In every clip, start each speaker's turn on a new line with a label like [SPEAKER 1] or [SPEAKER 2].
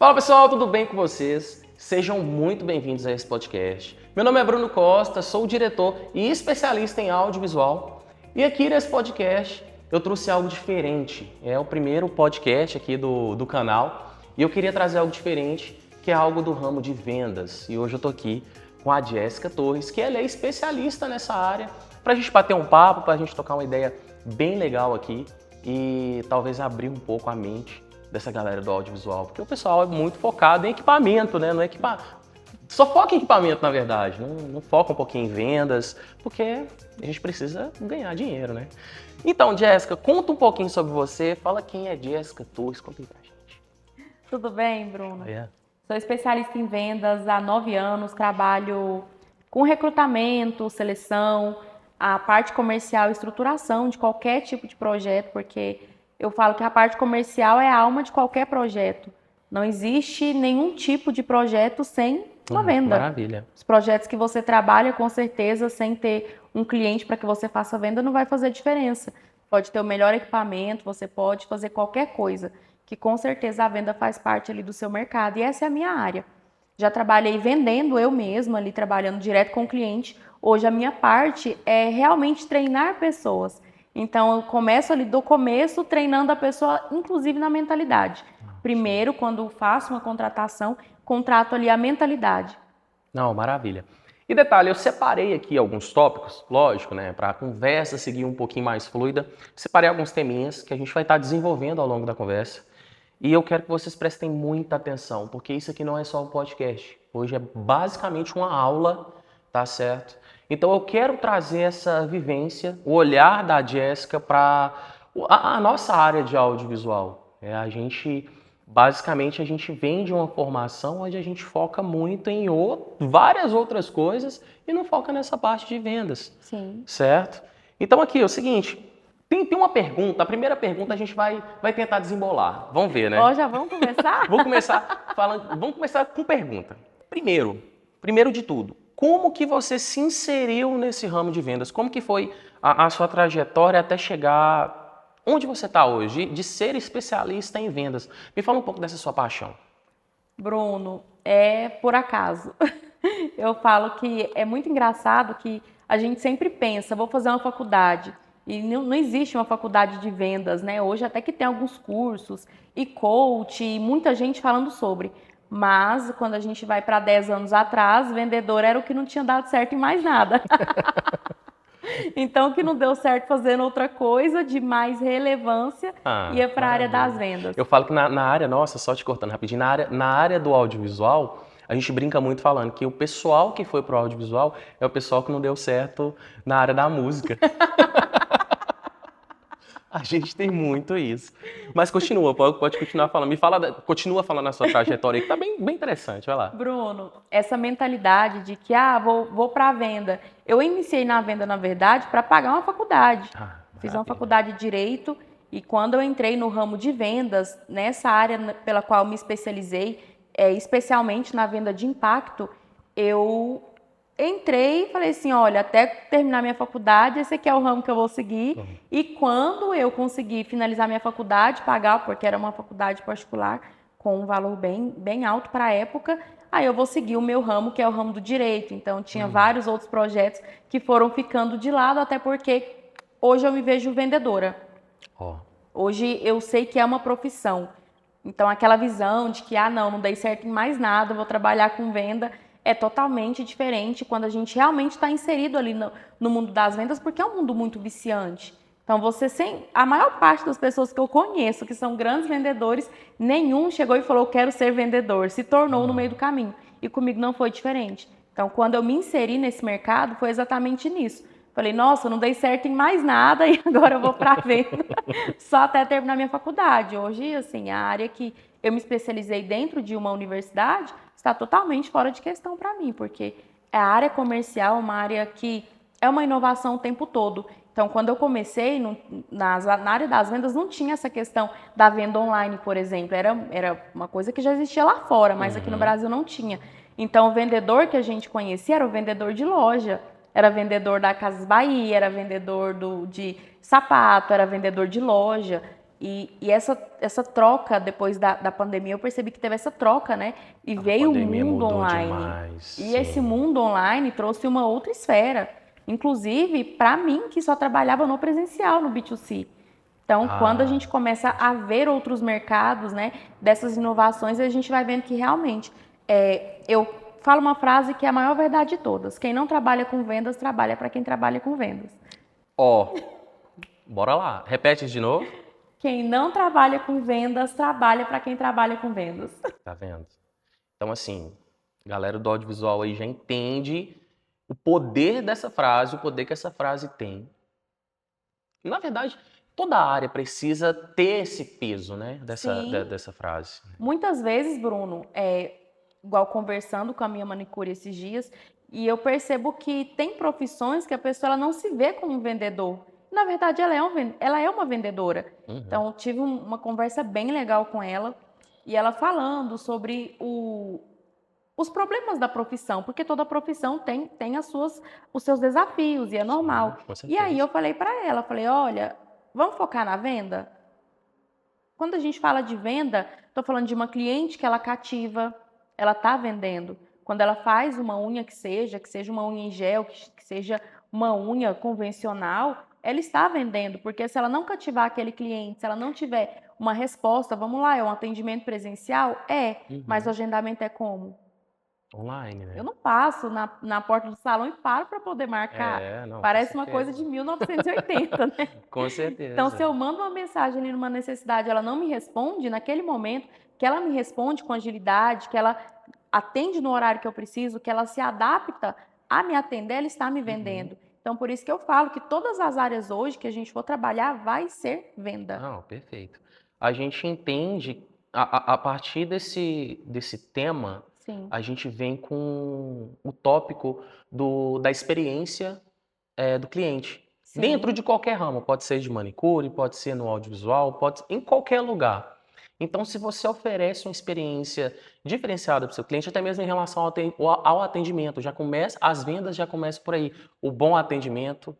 [SPEAKER 1] Fala pessoal, tudo bem com vocês? Sejam muito bem-vindos a esse podcast. Meu nome é Bruno Costa, sou diretor e especialista em audiovisual. E aqui nesse podcast eu trouxe algo diferente. É o primeiro podcast aqui do canal e eu queria trazer algo diferente, que é algo do ramo de vendas. E hoje eu tô aqui com a Jéssica Torres, que ela é especialista nessa área, para a gente bater um papo, para a gente tocar uma ideia bem legal aqui e talvez abrir um pouco a mente dessa galera do audiovisual, porque o pessoal é muito focado em equipamento, né? Só foca em equipamento, na verdade, não foca um pouquinho em vendas, porque a gente precisa ganhar dinheiro, né? Então, Jéssica, conta um pouquinho sobre você, fala quem é Jéssica Torres, conta aí pra gente.
[SPEAKER 2] Tudo bem, Bruno?
[SPEAKER 1] É.
[SPEAKER 2] Sou especialista em vendas há 9 anos, trabalho com recrutamento, seleção, a parte comercial e estruturação de qualquer tipo de projeto, porque eu falo que a parte comercial é a alma de qualquer projeto. Não existe nenhum tipo de projeto sem uma venda.
[SPEAKER 1] Maravilha.
[SPEAKER 2] Os projetos que você trabalha, com certeza, sem ter um cliente para que você faça venda, não vai fazer diferença. Pode ter o melhor equipamento, você pode fazer qualquer coisa, que com certeza a venda faz parte ali do seu mercado. E essa é a minha área. Já trabalhei vendendo eu mesma, ali trabalhando direto com o cliente. Hoje a minha parte é realmente treinar pessoas. Então eu começo ali do começo treinando a pessoa, inclusive na mentalidade. Primeiro, quando faço uma contratação, contrato ali a mentalidade.
[SPEAKER 1] Não, maravilha. E detalhe, eu separei aqui alguns tópicos, lógico, né, para a conversa seguir um pouquinho mais fluida. Separei alguns teminhas que a gente vai estar desenvolvendo ao longo da conversa. E eu quero que vocês prestem muita atenção, porque isso aqui não é só um podcast. Hoje é basicamente uma aula, tá certo? Então eu quero trazer essa vivência, o olhar da Jéssica para a nossa área de audiovisual. Basicamente, a gente vem de uma formação onde a gente foca muito em várias outras coisas e não foca nessa parte de vendas,
[SPEAKER 2] Sim.
[SPEAKER 1] certo? Então aqui é o seguinte, tem uma pergunta, a primeira pergunta a gente vai tentar desembolar. Vamos ver, né?
[SPEAKER 2] Ó, já vamos começar?
[SPEAKER 1] Vamos começar com pergunta. Primeiro de tudo, como que você se inseriu nesse ramo de vendas? Como que foi a sua trajetória até chegar onde você está hoje, de ser especialista em vendas? Me fala um pouco dessa sua paixão.
[SPEAKER 2] Bruno, é por acaso. Eu falo que é muito engraçado que a gente sempre pensa, vou fazer uma faculdade. E não existe uma faculdade de vendas, né? Hoje até que tem alguns cursos e coach, e muita gente falando sobre. Mas quando a gente vai para 10 anos atrás, vendedor era o que não tinha dado certo em mais nada. Então, o que não deu certo fazendo outra coisa de mais relevância ia para a área das vendas.
[SPEAKER 1] Eu falo que na área, nossa, só te cortando rapidinho, na área do audiovisual, a gente brinca muito falando que o pessoal que foi pro audiovisual é o pessoal que não deu certo na área da música. A gente tem muito isso. Mas continua, pode continuar falando. Continua falando a sua trajetória aí, que tá bem interessante, vai lá.
[SPEAKER 2] Bruno, essa mentalidade de que vou para a venda. Eu iniciei na venda, na verdade, para pagar uma faculdade. Fiz uma faculdade de Direito e quando eu entrei no ramo de vendas, nessa área pela qual me especializei, especialmente na venda de impacto, eu entrei e falei assim, olha, até terminar minha faculdade, esse aqui é o ramo que eu vou seguir. E quando eu consegui finalizar minha faculdade, pagar, porque era uma faculdade particular, com um valor bem alto para a época, aí eu vou seguir o meu ramo, que é o ramo do direito. Então, tinha vários outros projetos que foram ficando de lado, até porque hoje eu me vejo vendedora. Hoje eu sei que é uma profissão. Então, aquela visão de que, não dei certo em mais nada, vou trabalhar com venda, é totalmente diferente quando a gente realmente está inserido ali no mundo das vendas, porque é um mundo muito viciante. Então, a maior parte das pessoas que eu conheço, que são grandes vendedores, nenhum chegou e falou, quero ser vendedor, se tornou no meio do caminho. E comigo não foi diferente. Então, quando eu me inseri nesse mercado, foi exatamente nisso. Falei, nossa, não dei certo em mais nada e agora eu vou para a venda, só até terminar minha faculdade. Hoje, assim, a área que eu me especializei dentro de uma universidade está totalmente fora de questão para mim, porque a área comercial é uma área que é uma inovação o tempo todo. Então, quando eu comecei na área das vendas, não tinha essa questão da venda online, por exemplo. Era uma coisa que já existia lá fora, mas aqui no Brasil não tinha. Então, o vendedor que a gente conhecia era o vendedor de loja, era vendedor da Casas Bahia, era vendedor de sapato, era vendedor de loja. E essa troca, depois da pandemia, eu percebi que teve essa troca, né? E veio o mundo online.
[SPEAKER 1] Demais,
[SPEAKER 2] e esse mundo online trouxe uma outra esfera. Inclusive, para mim, que só trabalhava no presencial, no B2C. Então, quando a gente começa a ver outros mercados, né, dessas inovações, a gente vai vendo que realmente, eu falo uma frase que é a maior verdade de todas: quem não trabalha com vendas, trabalha para quem trabalha com vendas.
[SPEAKER 1] Bora lá. Repete de novo.
[SPEAKER 2] Quem não trabalha com vendas, trabalha para quem trabalha com vendas.
[SPEAKER 1] Tá vendo? Então, assim, galera do audiovisual aí já entende o poder dessa frase, o poder que essa frase tem. Na verdade, toda área precisa ter esse peso, né, dessa frase.
[SPEAKER 2] Muitas vezes, Bruno, igual conversando com a minha manicure esses dias, e eu percebo que tem profissões que a pessoa ela não se vê como um vendedor. Na verdade, ela é uma vendedora. Então, eu tive uma conversa bem legal com ela, e ela falando sobre os problemas da profissão, porque toda profissão tem os seus desafios, e é normal.
[SPEAKER 1] Com certeza.
[SPEAKER 2] E aí eu falei para ela, olha, vamos focar na venda? Quando a gente fala de venda, estou falando de uma cliente que ela cativa, ela está vendendo. Quando ela faz uma unha que seja uma unha em gel, que seja uma unha convencional, ela está vendendo, porque se ela não cativar aquele cliente, se ela não tiver uma resposta, vamos lá, é um atendimento presencial? Mas o agendamento é como?
[SPEAKER 1] Online, né?
[SPEAKER 2] Eu não passo na porta do salão e paro para poder marcar.
[SPEAKER 1] Não,
[SPEAKER 2] Parece uma coisa de 1980, né?
[SPEAKER 1] Com certeza.
[SPEAKER 2] Então, se eu mando uma mensagem ali numa necessidade, ela não me responde, naquele momento, que ela me responde com agilidade, que ela atende no horário que eu preciso, que ela se adapta a me atender, ela está me vendendo. Então, por isso que eu falo que todas as áreas hoje que a gente for trabalhar vai ser venda.
[SPEAKER 1] Não, perfeito. A gente entende, a partir desse tema,
[SPEAKER 2] Sim.
[SPEAKER 1] a gente vem com o tópico da experiência do cliente.
[SPEAKER 2] Sim.
[SPEAKER 1] Dentro de qualquer ramo, pode ser de manicure, pode ser no audiovisual, pode ser em qualquer lugar. Então, se você oferece uma experiência diferenciada para o seu cliente, até mesmo em relação ao atendimento, as vendas já começam por aí. O bom atendimento,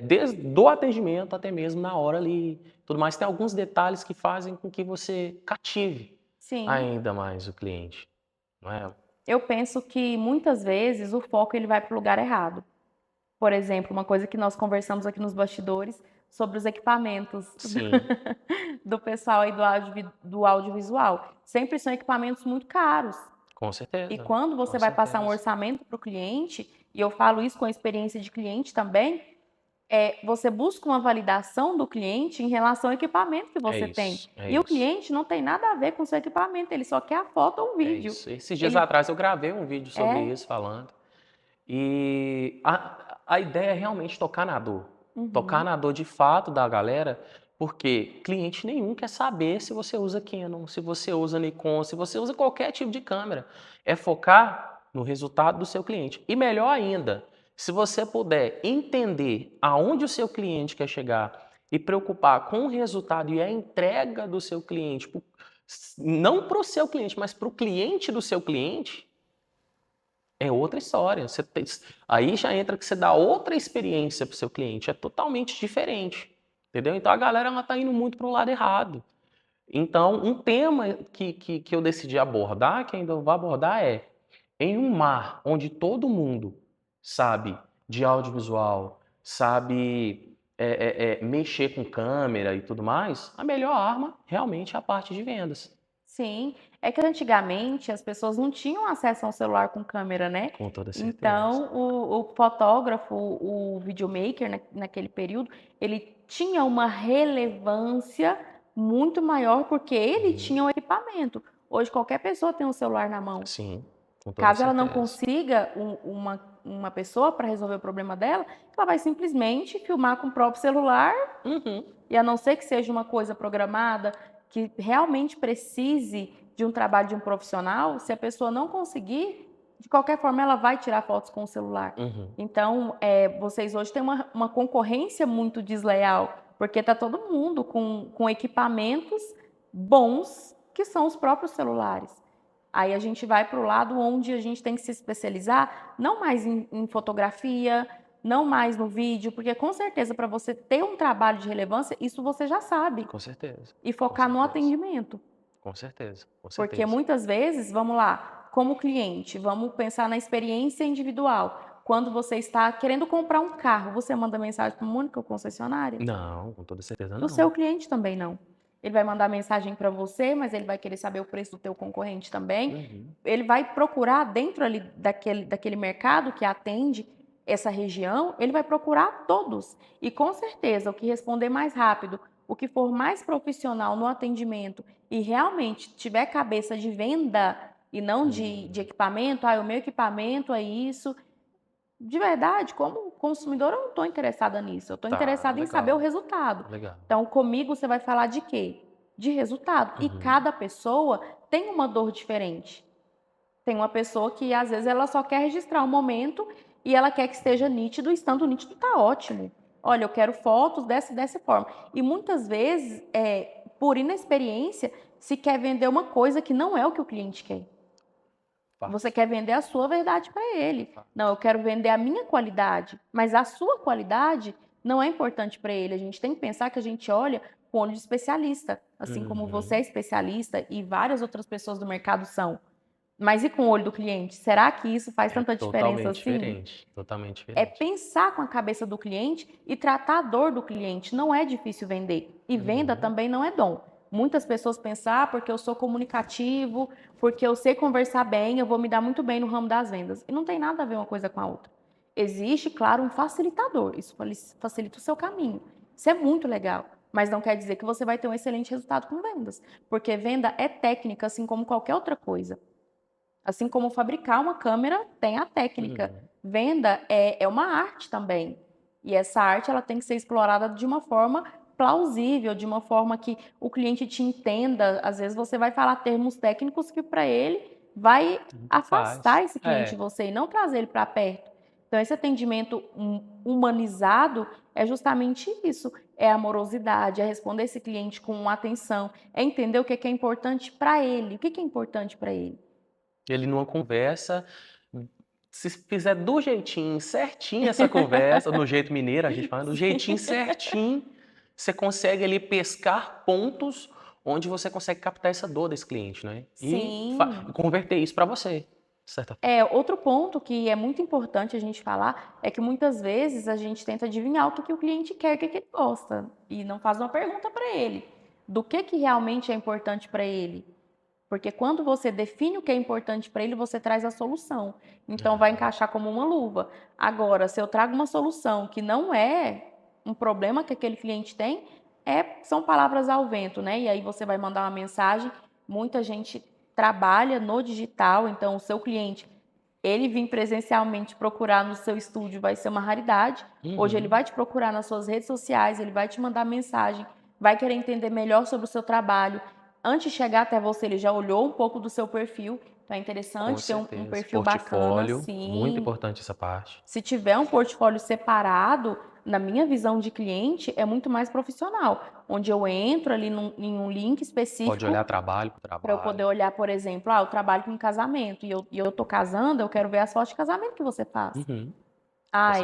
[SPEAKER 1] desde o atendimento até mesmo na hora ali, tudo mais. Tem alguns detalhes que fazem com que você cative ainda mais o cliente, não é?
[SPEAKER 2] Eu penso que muitas vezes o foco ele vai para o lugar errado. Por exemplo, uma coisa que nós conversamos aqui nos bastidores sobre os equipamentos do pessoal aí do audiovisual. Sempre são equipamentos muito caros.
[SPEAKER 1] Com certeza.
[SPEAKER 2] E quando você vai passar um orçamento para o cliente, e eu falo isso com a experiência de cliente também, você busca uma validação do cliente em relação ao equipamento que você tem. E o cliente não tem nada a ver com o seu equipamento, ele só quer a foto ou o vídeo.
[SPEAKER 1] Esses dias atrás eu gravei um vídeo sobre isso, falando. E a ideia é realmente tocar na dor. Tocar na dor de fato da galera, porque cliente nenhum quer saber se você usa Canon, se você usa Nikon, se você usa qualquer tipo de câmera. É focar no resultado do seu cliente. E melhor ainda, se você puder entender aonde o seu cliente quer chegar e preocupar com o resultado e a entrega do seu cliente, não para o seu cliente, mas para o cliente do seu cliente, é outra história. Aí já entra que você dá outra experiência para o seu cliente. É totalmente diferente. Entendeu? Então a galera está indo muito para o lado errado. Então, um tema que eu decidi abordar, que ainda vou abordar, em um mar onde todo mundo sabe de audiovisual, sabe mexer com câmera e tudo mais, a melhor arma realmente é a parte de vendas.
[SPEAKER 2] Sim, é que antigamente as pessoas não tinham acesso a um celular com câmera, né?
[SPEAKER 1] Com toda certeza.
[SPEAKER 2] Então, o fotógrafo, o videomaker naquele período, ele tinha uma relevância muito maior porque ele tinha o equipamento. Hoje qualquer pessoa tem um celular na mão.
[SPEAKER 1] Sim, com toda
[SPEAKER 2] Caso
[SPEAKER 1] certeza.
[SPEAKER 2] ela não consiga uma pessoa para resolver o problema dela, ela vai simplesmente filmar com o próprio celular. E a não ser que seja uma coisa programada, que realmente precise de um trabalho de um profissional, se a pessoa não conseguir, de qualquer forma ela vai tirar fotos com o celular. Então, vocês hoje têm uma concorrência muito desleal, porque está todo mundo com equipamentos bons, que são os próprios celulares. Aí a gente vai para o lado onde a gente tem que se especializar, não mais em fotografia, não mais no vídeo, porque com certeza para você ter um trabalho de relevância, isso você já sabe.
[SPEAKER 1] Com certeza.
[SPEAKER 2] E focar no atendimento.
[SPEAKER 1] Com certeza, com certeza.
[SPEAKER 2] Porque muitas vezes, vamos lá, como cliente, vamos pensar na experiência individual. Quando você está querendo comprar um carro, você manda mensagem para uma única concessionária?
[SPEAKER 1] Não, com toda certeza
[SPEAKER 2] O
[SPEAKER 1] não.
[SPEAKER 2] seu cliente também não. Ele vai mandar mensagem para você, mas ele vai querer saber o preço do teu concorrente também. Ele vai procurar dentro ali daquele mercado que atende essa região, ele vai procurar todos. E com certeza, o que responder mais rápido, o que for mais profissional no atendimento e realmente tiver cabeça de venda e não de equipamento, o meu equipamento é isso. De verdade, como consumidor, eu não estou interessada nisso. Eu estou interessada em saber o resultado.
[SPEAKER 1] Legal.
[SPEAKER 2] Então, comigo você vai falar de quê? De resultado. E cada pessoa tem uma dor diferente. Tem uma pessoa que, às vezes, ela só quer registrar um momento e ela quer que esteja nítido, e estando nítido está ótimo. Olha, eu quero fotos dessa forma. E muitas vezes, por inexperiência, se quer vender uma coisa que não é o que o cliente quer. Você quer vender a sua verdade para ele. Não, eu quero vender a minha qualidade, mas a sua qualidade não é importante para ele. A gente tem que pensar que a gente olha com o olho de especialista, assim como você é especialista e várias outras pessoas do mercado são. Mas e com o olho do cliente? Será que isso faz tanta diferença assim?
[SPEAKER 1] Totalmente diferente.
[SPEAKER 2] É pensar com a cabeça do cliente e tratar a dor do cliente. Não é difícil vender. E venda também não é dom. Muitas pessoas pensam, porque eu sou comunicativo, porque eu sei conversar bem, eu vou me dar muito bem no ramo das vendas. E não tem nada a ver uma coisa com a outra. Existe, claro, um facilitador. Isso facilita o seu caminho. Isso é muito legal. Mas não quer dizer que você vai ter um excelente resultado com vendas. Porque venda é técnica, assim como qualquer outra coisa. Assim como fabricar uma câmera tem a técnica. Venda é uma arte também. E essa arte ela tem que ser explorada de uma forma plausível, de uma forma que o cliente te entenda. Às vezes você vai falar termos técnicos que para ele vai afastar esse cliente de você e não trazer ele para perto. Então esse atendimento humanizado é justamente isso. É amorosidade, é responder esse cliente com atenção, é entender o que é importante para ele. O que é importante para ele?
[SPEAKER 1] Ele numa conversa, se fizer do jeitinho certinho essa conversa, no jeito mineiro a gente fala, do jeitinho certinho, você consegue ali pescar pontos onde você consegue captar essa dor desse cliente, né?
[SPEAKER 2] Sim.
[SPEAKER 1] E converter isso para você, de certa forma.
[SPEAKER 2] Outro ponto que é muito importante a gente falar é que muitas vezes a gente tenta adivinhar o que o cliente quer, o que ele gosta, e não faz uma pergunta para ele do que realmente é importante para ele. Porque quando você define o que é importante para ele, você traz a solução. Então vai encaixar como uma luva. Agora, se eu trago uma solução que não é um problema que aquele cliente tem, são palavras ao vento, né? E aí você vai mandar uma mensagem. Muita gente trabalha no digital, então o seu cliente, ele vir presencialmente procurar no seu estúdio vai ser uma raridade. Hoje ele vai te procurar nas suas redes sociais, ele vai te mandar mensagem, vai querer entender melhor sobre o seu trabalho. Antes de chegar até você, ele já olhou um pouco do seu perfil. Então é interessante ter um perfil bacana, sim.
[SPEAKER 1] Muito importante essa parte.
[SPEAKER 2] Se tiver um portfólio separado, na minha visão de cliente, é muito mais profissional. Onde eu entro ali em um link específico.
[SPEAKER 1] Pode olhar trabalho por trabalho.
[SPEAKER 2] Para eu poder olhar, por exemplo, eu trabalho com casamento e eu tô casando, eu quero ver as fotos de casamento que você faz.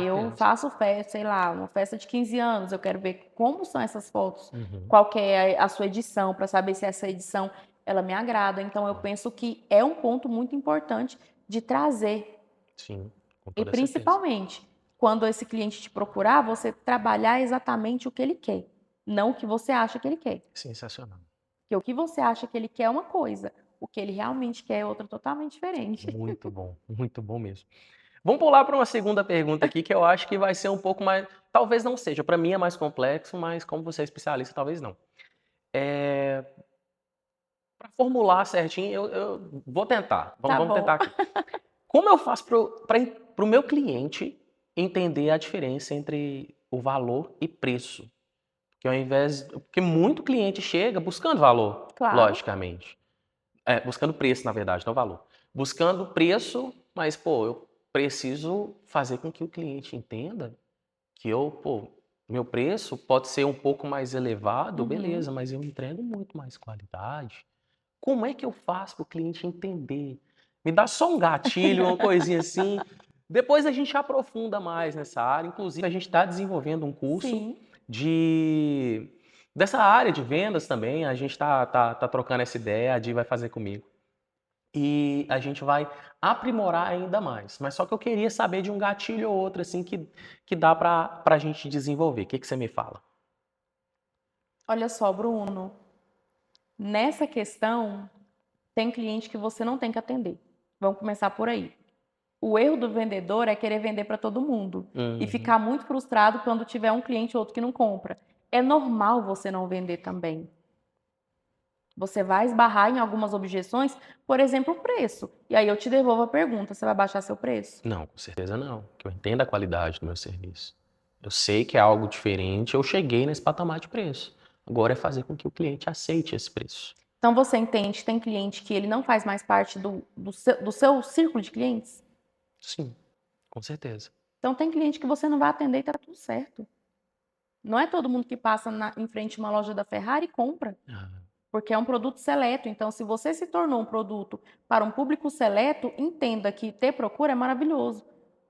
[SPEAKER 2] Eu faço festa, sei lá, uma festa de 15 anos, eu quero ver como são essas fotos, qual que é a sua edição, para saber se essa edição ela me agrada. Então eu penso que é um ponto muito importante de trazer.
[SPEAKER 1] Sim, com
[SPEAKER 2] E
[SPEAKER 1] toda
[SPEAKER 2] principalmente, quando esse cliente te procurar, você trabalhar exatamente o que ele quer, não o que você acha que ele quer.
[SPEAKER 1] Sensacional.
[SPEAKER 2] Porque o que você acha que ele quer é uma coisa, o que ele realmente quer é outra totalmente diferente.
[SPEAKER 1] Muito bom mesmo. Vamos pular para uma segunda pergunta aqui, que eu acho que vai ser um pouco mais... Talvez não seja, para mim é mais complexo, mas como você é especialista, talvez não. Para formular certinho, eu vou tentar. Vamos tentar aqui. Como eu faço para o meu cliente entender a diferença entre o valor e preço? Porque muito cliente chega buscando valor,
[SPEAKER 2] Claro.
[SPEAKER 1] logicamente. Buscando preço, na verdade, não valor. Buscando preço, mas, eu preciso fazer com que o cliente entenda que meu preço pode ser um pouco mais elevado, beleza, mas eu entrego muito mais qualidade. Como é que eu faço para o cliente entender? Me dá só um gatilho, uma coisinha assim, Depois a gente aprofunda mais nessa área. Inclusive, a gente está desenvolvendo um curso
[SPEAKER 2] Sim.
[SPEAKER 1] dessa área de vendas também. A gente tá trocando essa ideia, a Di vai fazer comigo. E a gente vai aprimorar ainda mais. Mas só que eu queria saber de um gatilho ou outro assim que dá pra gente desenvolver. O que você me fala?
[SPEAKER 2] Olha só, Bruno, nessa questão, tem cliente que você não tem que atender. Vamos começar por aí. O erro do vendedor é querer vender para todo mundo e
[SPEAKER 1] Uhum.
[SPEAKER 2] ficar muito frustrado quando tiver um cliente ou outro que não compra. É normal você não vender também. Você vai esbarrar em algumas objeções, por exemplo, o preço. E aí eu te devolvo a pergunta: você vai baixar seu preço?
[SPEAKER 1] Não, com certeza não. Que eu entenda a qualidade do meu serviço. Eu sei que é algo diferente, eu cheguei nesse patamar de preço. Agora é fazer com que o cliente aceite esse preço.
[SPEAKER 2] Então você entende que tem cliente que ele não faz mais parte do seu círculo de clientes?
[SPEAKER 1] Sim, com certeza.
[SPEAKER 2] Então tem cliente que você não vai atender e tá tudo certo. Não é todo mundo que passa em frente a uma loja da Ferrari e compra,
[SPEAKER 1] Ah,
[SPEAKER 2] porque é um produto seleto. Então, se você se tornou um produto para um público seleto, entenda que ter procura é maravilhoso.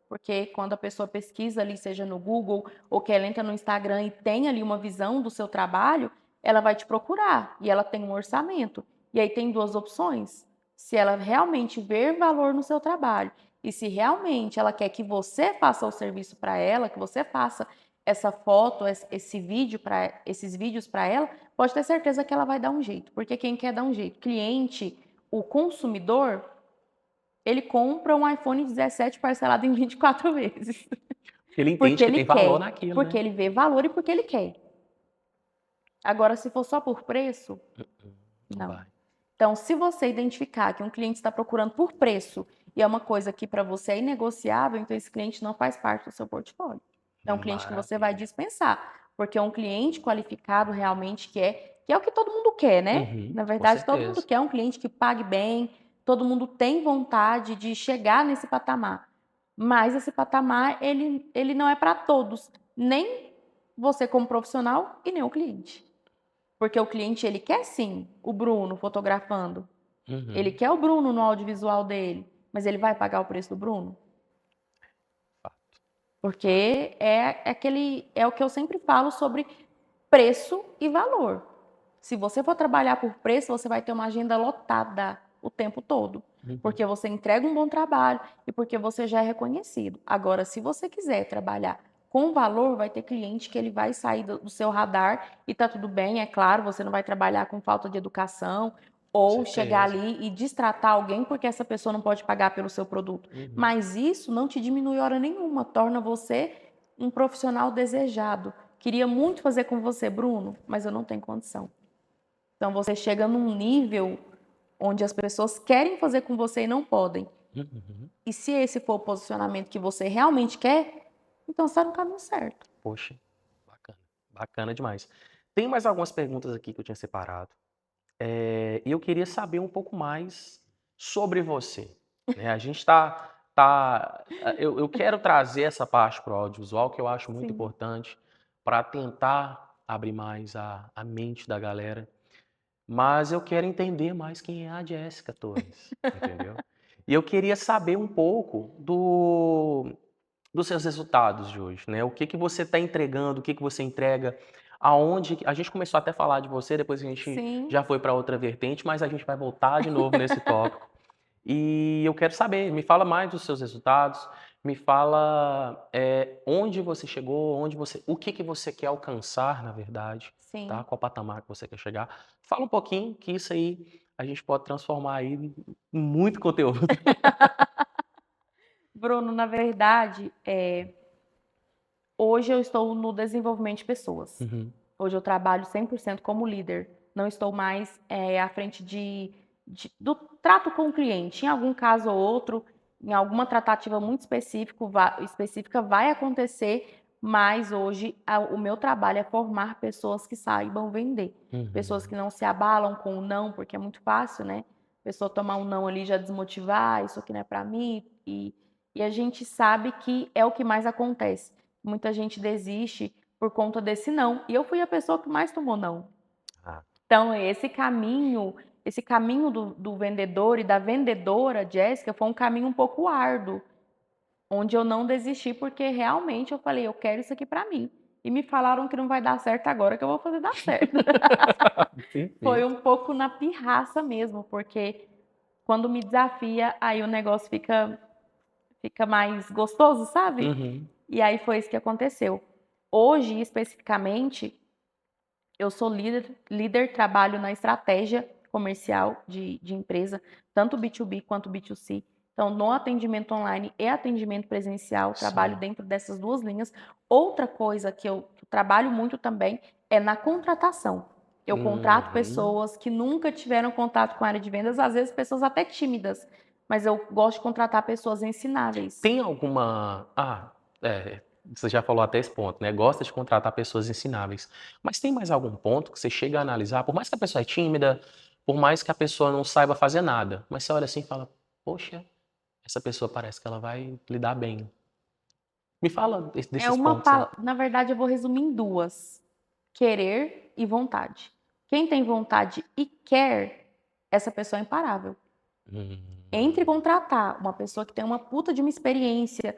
[SPEAKER 2] Porque quando a pessoa pesquisa ali, seja no Google ou que ela entra no Instagram e tem ali uma visão do seu trabalho, ela vai te procurar e ela tem um orçamento. E aí tem duas opções. Se ela realmente ver valor no seu trabalho e se realmente ela quer que você faça o serviço para ela, que você faça essa foto, esses vídeos para ela, pode ter certeza que ela vai dar um jeito. Porque quem quer dar um jeito? Cliente, o consumidor, ele compra um iPhone 17 parcelado em 24 vezes.
[SPEAKER 1] ele
[SPEAKER 2] Porque
[SPEAKER 1] entende que
[SPEAKER 2] ele
[SPEAKER 1] tem valor
[SPEAKER 2] quer,
[SPEAKER 1] naquilo,
[SPEAKER 2] porque
[SPEAKER 1] né?
[SPEAKER 2] ele vê valor e porque ele quer. Agora, se for só por preço,
[SPEAKER 1] Não
[SPEAKER 2] não.
[SPEAKER 1] vai.
[SPEAKER 2] Então, se você identificar que um cliente está procurando por preço e é uma coisa que para você é inegociável, então esse cliente não faz parte do seu portfólio. É um cliente que você vai
[SPEAKER 1] Maravilha.
[SPEAKER 2] dispensar, porque é um cliente qualificado realmente que é o que todo mundo quer, né?
[SPEAKER 1] Uhum,
[SPEAKER 2] Na
[SPEAKER 1] com
[SPEAKER 2] verdade, todo mundo
[SPEAKER 1] certeza.
[SPEAKER 2] quer um cliente que pague bem, todo mundo tem vontade de chegar nesse patamar. Mas esse patamar, ele não é para todos, nem você como profissional e nem o cliente. Porque o cliente, ele quer sim o Bruno fotografando. Ele
[SPEAKER 1] Uhum.
[SPEAKER 2] quer o Bruno no audiovisual dele. Mas ele vai pagar o preço do Bruno?
[SPEAKER 1] Fato.
[SPEAKER 2] Porque é o que eu sempre falo sobre preço e valor. Se você for trabalhar por preço, você vai ter uma agenda lotada o tempo todo.
[SPEAKER 1] Uhum.
[SPEAKER 2] Porque você entrega um bom trabalho e porque você já é reconhecido. Agora, se você quiser trabalhar com valor, vai ter cliente que ele vai sair do seu radar e tá tudo bem, é claro, você não vai trabalhar com falta de educação
[SPEAKER 1] Com
[SPEAKER 2] ou chegar
[SPEAKER 1] certeza.
[SPEAKER 2] ali e destratar alguém porque essa pessoa não pode pagar pelo seu produto.
[SPEAKER 1] Uhum.
[SPEAKER 2] Mas isso não te diminui hora nenhuma, torna você um profissional desejado. Queria muito fazer com você, Bruno, mas eu não tenho condição. Então você chega num nível onde as pessoas querem fazer com você e não podem.
[SPEAKER 1] Uhum.
[SPEAKER 2] E se esse for o posicionamento que você realmente quer, então você está no caminho certo.
[SPEAKER 1] Poxa, bacana. Bacana demais. Tem mais algumas perguntas aqui que eu tinha separado. E eu queria saber um pouco mais sobre você, né? A gente eu quero trazer essa parte para o audiovisual que eu acho muito
[SPEAKER 2] Sim.
[SPEAKER 1] importante para tentar abrir mais a mente da galera, mas eu quero entender mais quem é a Jéssica Torres, entendeu? E eu queria saber um pouco dos seus resultados de hoje, né? O que que você está entregando, o que que você entrega, aonde a gente começou até a falar de você, depois a gente
[SPEAKER 2] Sim.
[SPEAKER 1] já foi para outra vertente, mas a gente vai voltar de novo nesse tópico. E eu quero saber, me fala mais dos seus resultados, me fala onde você chegou, o que que você quer alcançar, na verdade, tá?
[SPEAKER 2] Sim.
[SPEAKER 1] Qual patamar que você quer chegar. Fala um pouquinho, que isso aí a gente pode transformar aí em muito conteúdo.
[SPEAKER 2] Bruno, na verdade, hoje eu estou no desenvolvimento de pessoas.
[SPEAKER 1] Uhum,
[SPEAKER 2] Hoje eu trabalho 100% como líder. Não estou mais à frente do trato com o cliente. Em algum caso ou outro, em alguma tratativa muito específica, vai acontecer, mas hoje o meu trabalho é formar pessoas que saibam vender. Pessoas que
[SPEAKER 1] uhum,
[SPEAKER 2] não se abalam com o não, porque é muito fácil, né? A pessoa tomar um não ali já desmotivar, isso aqui não é para mim. E a gente sabe que é o que mais acontece. Muita gente desiste por conta desse não. E eu fui a pessoa que mais tomou não.
[SPEAKER 1] ah,
[SPEAKER 2] Então, esse caminho do vendedor e da vendedora, Jéssica, foi um caminho um pouco árduo, onde eu não desisti porque realmente eu falei, eu quero isso aqui para mim. E me falaram que não vai dar certo agora, que eu vou fazer dar certo. Foi um pouco na pirraça mesmo, porque quando me desafia, aí o negócio fica mais gostoso, sabe?
[SPEAKER 1] Uhum.
[SPEAKER 2] E aí foi isso que aconteceu. Hoje, especificamente, eu sou líder, trabalho na estratégia comercial de empresa, tanto B2B quanto B2C. Então, no atendimento online e atendimento presencial, trabalho
[SPEAKER 1] Sim.
[SPEAKER 2] dentro dessas duas linhas. Outra coisa que eu trabalho muito também é na contratação. Eu contrato
[SPEAKER 1] Uhum.
[SPEAKER 2] pessoas que nunca tiveram contato com a área de vendas, às vezes pessoas até tímidas, mas eu gosto de contratar pessoas ensináveis.
[SPEAKER 1] Tem alguma. Você já falou até esse ponto, né? Gosta de contratar pessoas ensináveis. Mas tem mais algum ponto que você chega a analisar? Por mais que a pessoa é tímida, por mais que a pessoa não saiba fazer nada, mas você olha assim e fala: Poxa, essa pessoa parece que ela vai lidar bem. Me fala
[SPEAKER 2] É
[SPEAKER 1] desses
[SPEAKER 2] uma,
[SPEAKER 1] pontos aí.
[SPEAKER 2] na verdade, eu vou resumir em duas: querer e vontade. Quem tem vontade e quer, essa pessoa é imparável. Entre
[SPEAKER 1] Hum,
[SPEAKER 2] contratar uma pessoa que tem uma puta de uma experiência.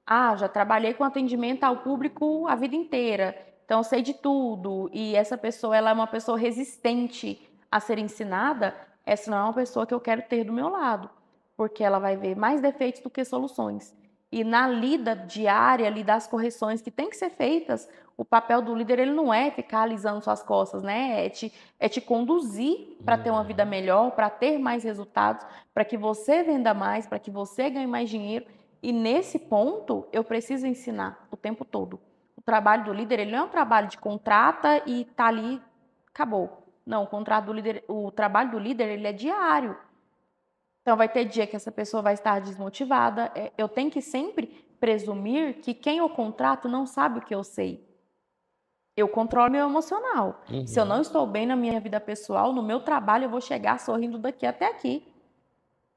[SPEAKER 2] Ah, já trabalhei com atendimento ao público a vida inteira, então eu sei de tudo. E essa pessoa, ela é uma pessoa resistente a ser ensinada. Essa não é uma pessoa que eu quero ter do meu lado, porque ela vai ver mais defeitos do que soluções. E na lida diária, ali das correções que tem que ser feitas, o papel do líder ele não é ficar alisando suas costas, né? É te conduzir para ter uma vida
[SPEAKER 1] uhum.
[SPEAKER 2] melhor, para ter mais resultados, para que você venda mais, para que você ganhe mais dinheiro. E nesse ponto, eu preciso ensinar o tempo todo. O trabalho do líder, ele não é um trabalho de contrata e tá ali, acabou. Não, o contrato do líder, o trabalho do líder, ele é diário. Então vai ter dia que essa pessoa vai estar desmotivada. Eu tenho que sempre presumir que quem eu contrato não sabe o que eu sei. Eu controlo meu emocional. Se eu não
[SPEAKER 1] Uhum.
[SPEAKER 2] estou bem na minha vida pessoal, no meu trabalho, eu vou chegar sorrindo daqui até aqui.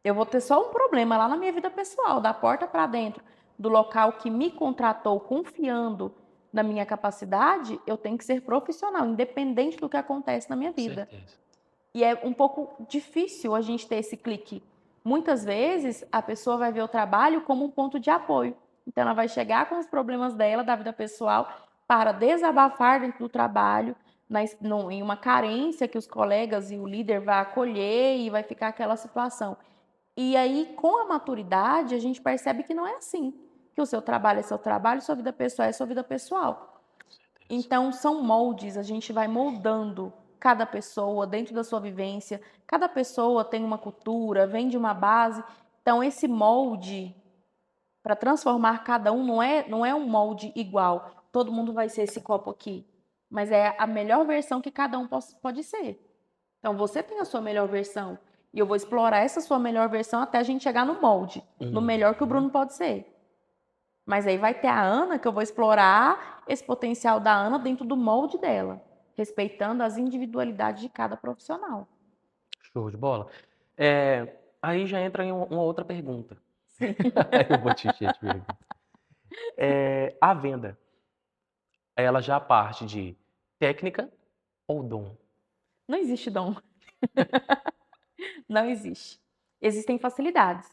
[SPEAKER 2] Eu vou ter só um problema lá na minha vida pessoal, da porta para dentro, do local que me contratou confiando na minha capacidade, eu tenho que ser profissional, independente do que acontece na minha vida.
[SPEAKER 1] Certeza.
[SPEAKER 2] E é um pouco difícil a gente ter esse clique. Muitas vezes a pessoa vai ver o trabalho como um ponto de apoio. Então ela vai chegar com os problemas dela, da vida pessoal, para desabafar dentro do trabalho, em uma carência que os colegas e o líder vai acolher e vai ficar aquela situação. E aí, com a maturidade, a gente percebe que não é assim. Que o seu trabalho é seu trabalho, sua vida pessoal é sua vida pessoal.
[SPEAKER 1] Certeza.
[SPEAKER 2] Então, são moldes, a gente vai moldando cada pessoa dentro da sua vivência. Cada pessoa tem uma cultura, vem de uma base. Então, esse molde, para transformar cada um, não é um molde igual. Todo mundo vai ser esse copo aqui. Mas é a melhor versão que cada um pode ser. Então, você tem a sua melhor versão. E eu vou explorar essa sua melhor versão até a gente chegar no molde, no melhor que o
[SPEAKER 1] Uhum.
[SPEAKER 2] Bruno pode ser. Mas aí vai ter a Ana, que eu vou explorar esse potencial da Ana dentro do molde dela, respeitando as individualidades de cada profissional.
[SPEAKER 1] Show de bola. Aí já entra em uma outra pergunta.
[SPEAKER 2] Sim.
[SPEAKER 1] Aí eu vou te encher de pergunta. A venda, ela já parte de técnica ou dom?
[SPEAKER 2] Não existe dom. Não existe. Existem facilidades.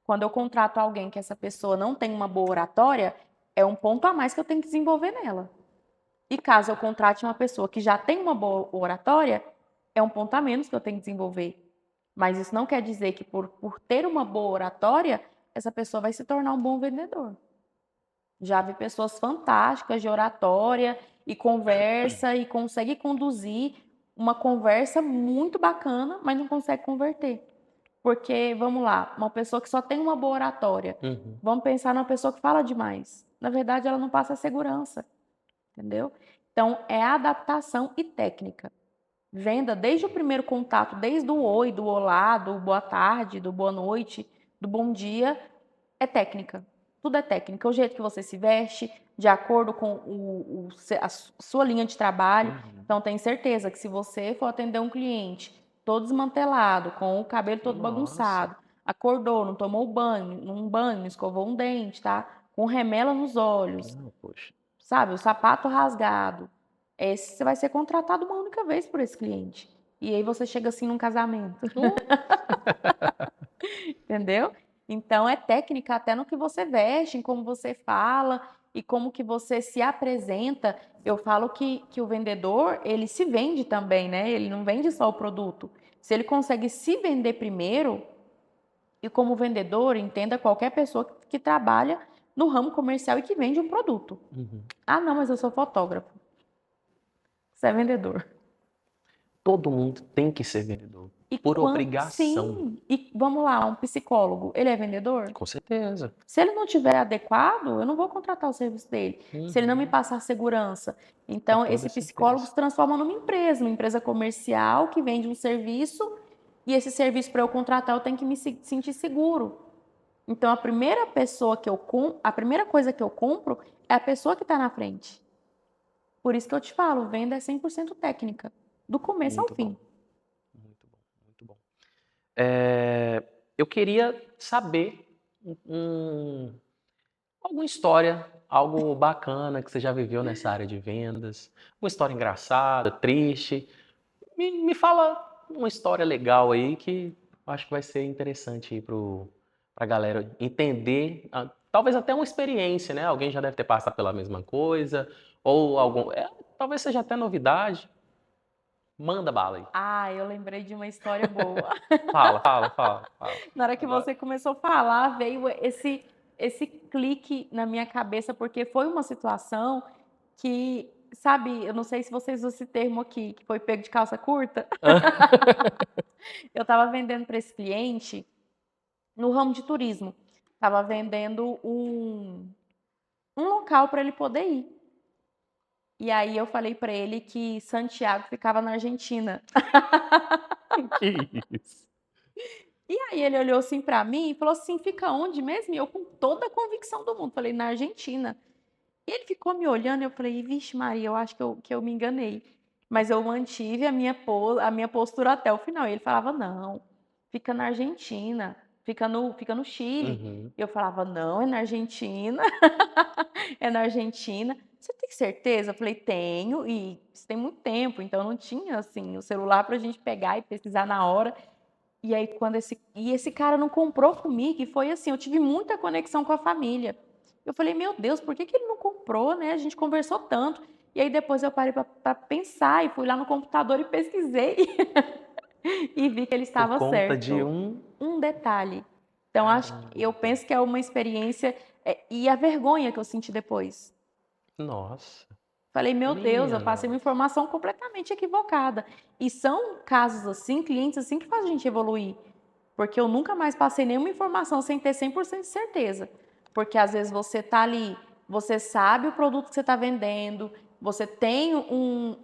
[SPEAKER 2] Quando eu contrato alguém que essa pessoa não tem uma boa oratória, é um ponto a mais que eu tenho que desenvolver nela. E caso eu contrate uma pessoa que já tem uma boa oratória, é um ponto a menos que eu tenho que desenvolver. Mas isso não quer dizer que por ter uma boa oratória, essa pessoa vai se tornar um bom vendedor. Já vi pessoas fantásticas de oratória e conversa e consegue conduzir uma conversa muito bacana, mas não consegue converter. Porque, vamos lá, uma pessoa que só tem uma boa oratória,
[SPEAKER 1] Uhum.
[SPEAKER 2] vamos pensar numa pessoa que fala demais. Na verdade, ela não passa segurança, entendeu? Então, é adaptação e técnica. Venda desde o primeiro contato, desde o oi, do olá, do boa tarde, do boa noite, do bom dia, é técnica. Tudo é técnica. O jeito que você se veste, de acordo com a sua linha de trabalho.
[SPEAKER 1] Uhum.
[SPEAKER 2] Então, tenho certeza que se você for atender um cliente todo desmantelado, com o cabelo todo
[SPEAKER 1] Nossa.
[SPEAKER 2] bagunçado, acordou, não tomou banho, não escovou um dente, tá? Com remela nos olhos,
[SPEAKER 1] Não, poxa.
[SPEAKER 2] sabe? O sapato rasgado. Esse você vai ser contratado uma única vez por esse cliente. E aí você chega assim num casamento,
[SPEAKER 1] Uh,
[SPEAKER 2] entendeu? Então, é técnica até no que você veste, em como você fala e como que você se apresenta. Eu falo que o vendedor, ele se vende também, né? Ele não vende só o produto. Se ele consegue se vender primeiro, e como vendedor, entenda qualquer pessoa que trabalha no ramo comercial e que vende um produto.
[SPEAKER 1] Uhum.
[SPEAKER 2] Ah, não, mas eu sou fotógrafo. Você é vendedor.
[SPEAKER 1] Todo mundo tem que ser vendedor,
[SPEAKER 2] E
[SPEAKER 1] por obrigação.
[SPEAKER 2] sim, e vamos lá, um psicólogo, ele é vendedor?
[SPEAKER 1] Com certeza.
[SPEAKER 2] Se ele não tiver adequado, eu não vou contratar o serviço dele. Se ele não me
[SPEAKER 1] Uhum.
[SPEAKER 2] passar segurança.
[SPEAKER 1] Com
[SPEAKER 2] Então,
[SPEAKER 1] toda
[SPEAKER 2] esse psicólogo
[SPEAKER 1] certeza.
[SPEAKER 2] se transforma numa empresa comercial que vende um serviço, e esse serviço para eu contratar eu tenho que me sentir seguro. Então, a primeira coisa que eu compro é a pessoa que está na frente. Por isso que eu te falo, venda é 100% técnica, do começo ao
[SPEAKER 1] Muito
[SPEAKER 2] fim.
[SPEAKER 1] bom. Muito bom, muito bom. Eu queria saber alguma história, algo bacana que você já viveu nessa área de vendas, uma história engraçada, triste. Me fala uma história legal aí que eu acho que vai ser interessante aí pra galera entender, talvez até uma experiência, né? Alguém já deve ter passado pela mesma coisa, ou talvez seja até novidade. Manda bala aí.
[SPEAKER 2] Ah, eu lembrei de uma história boa.
[SPEAKER 1] Fala, fala, fala, fala.
[SPEAKER 2] Na hora que
[SPEAKER 1] Agora.
[SPEAKER 2] você começou a falar, veio esse clique na minha cabeça, porque foi uma situação que, sabe, eu não sei se vocês usam esse termo aqui, que foi pego de calça curta. Eu estava vendendo para esse cliente no ramo de turismo. Estava vendendo um local para ele poder ir. E aí eu falei para ele que Santiago ficava na Argentina.
[SPEAKER 1] Que isso?
[SPEAKER 2] E aí ele olhou assim para mim e falou assim: fica onde mesmo? E eu, com toda a convicção do mundo, falei: na Argentina. E ele ficou me olhando e eu falei: vixe, Maria, eu acho que eu me enganei. Mas eu mantive a minha postura até o final. E ele falava: não, fica na Argentina, fica no Chile.
[SPEAKER 1] Uhum.
[SPEAKER 2] E eu falava: não, é na Argentina, é na Argentina. Você tem certeza? Eu falei: tenho, e isso tem muito tempo, então não tinha assim o celular para a gente pegar e pesquisar na hora. E aí, esse cara não comprou comigo, e foi assim, eu tive muita conexão com a família. Eu falei, meu Deus, por que ele não comprou, né? A gente conversou tanto. E aí depois eu parei para pensar e fui lá no computador e pesquisei e vi que ele
[SPEAKER 1] Por
[SPEAKER 2] estava
[SPEAKER 1] conta de
[SPEAKER 2] certo.
[SPEAKER 1] um.
[SPEAKER 2] Um detalhe. Então, eu
[SPEAKER 1] Caramba.
[SPEAKER 2] penso que é uma experiência, e a vergonha que eu senti depois.
[SPEAKER 1] Nossa.
[SPEAKER 2] Falei, meu Deus,
[SPEAKER 1] Minha
[SPEAKER 2] eu passei uma
[SPEAKER 1] nossa.
[SPEAKER 2] informação completamente equivocada. E são casos assim, clientes assim, que fazem a gente evoluir. Porque eu nunca mais passei nenhuma informação sem ter 100% de certeza. Porque às vezes você tá ali, você sabe o produto que você está vendendo, você tem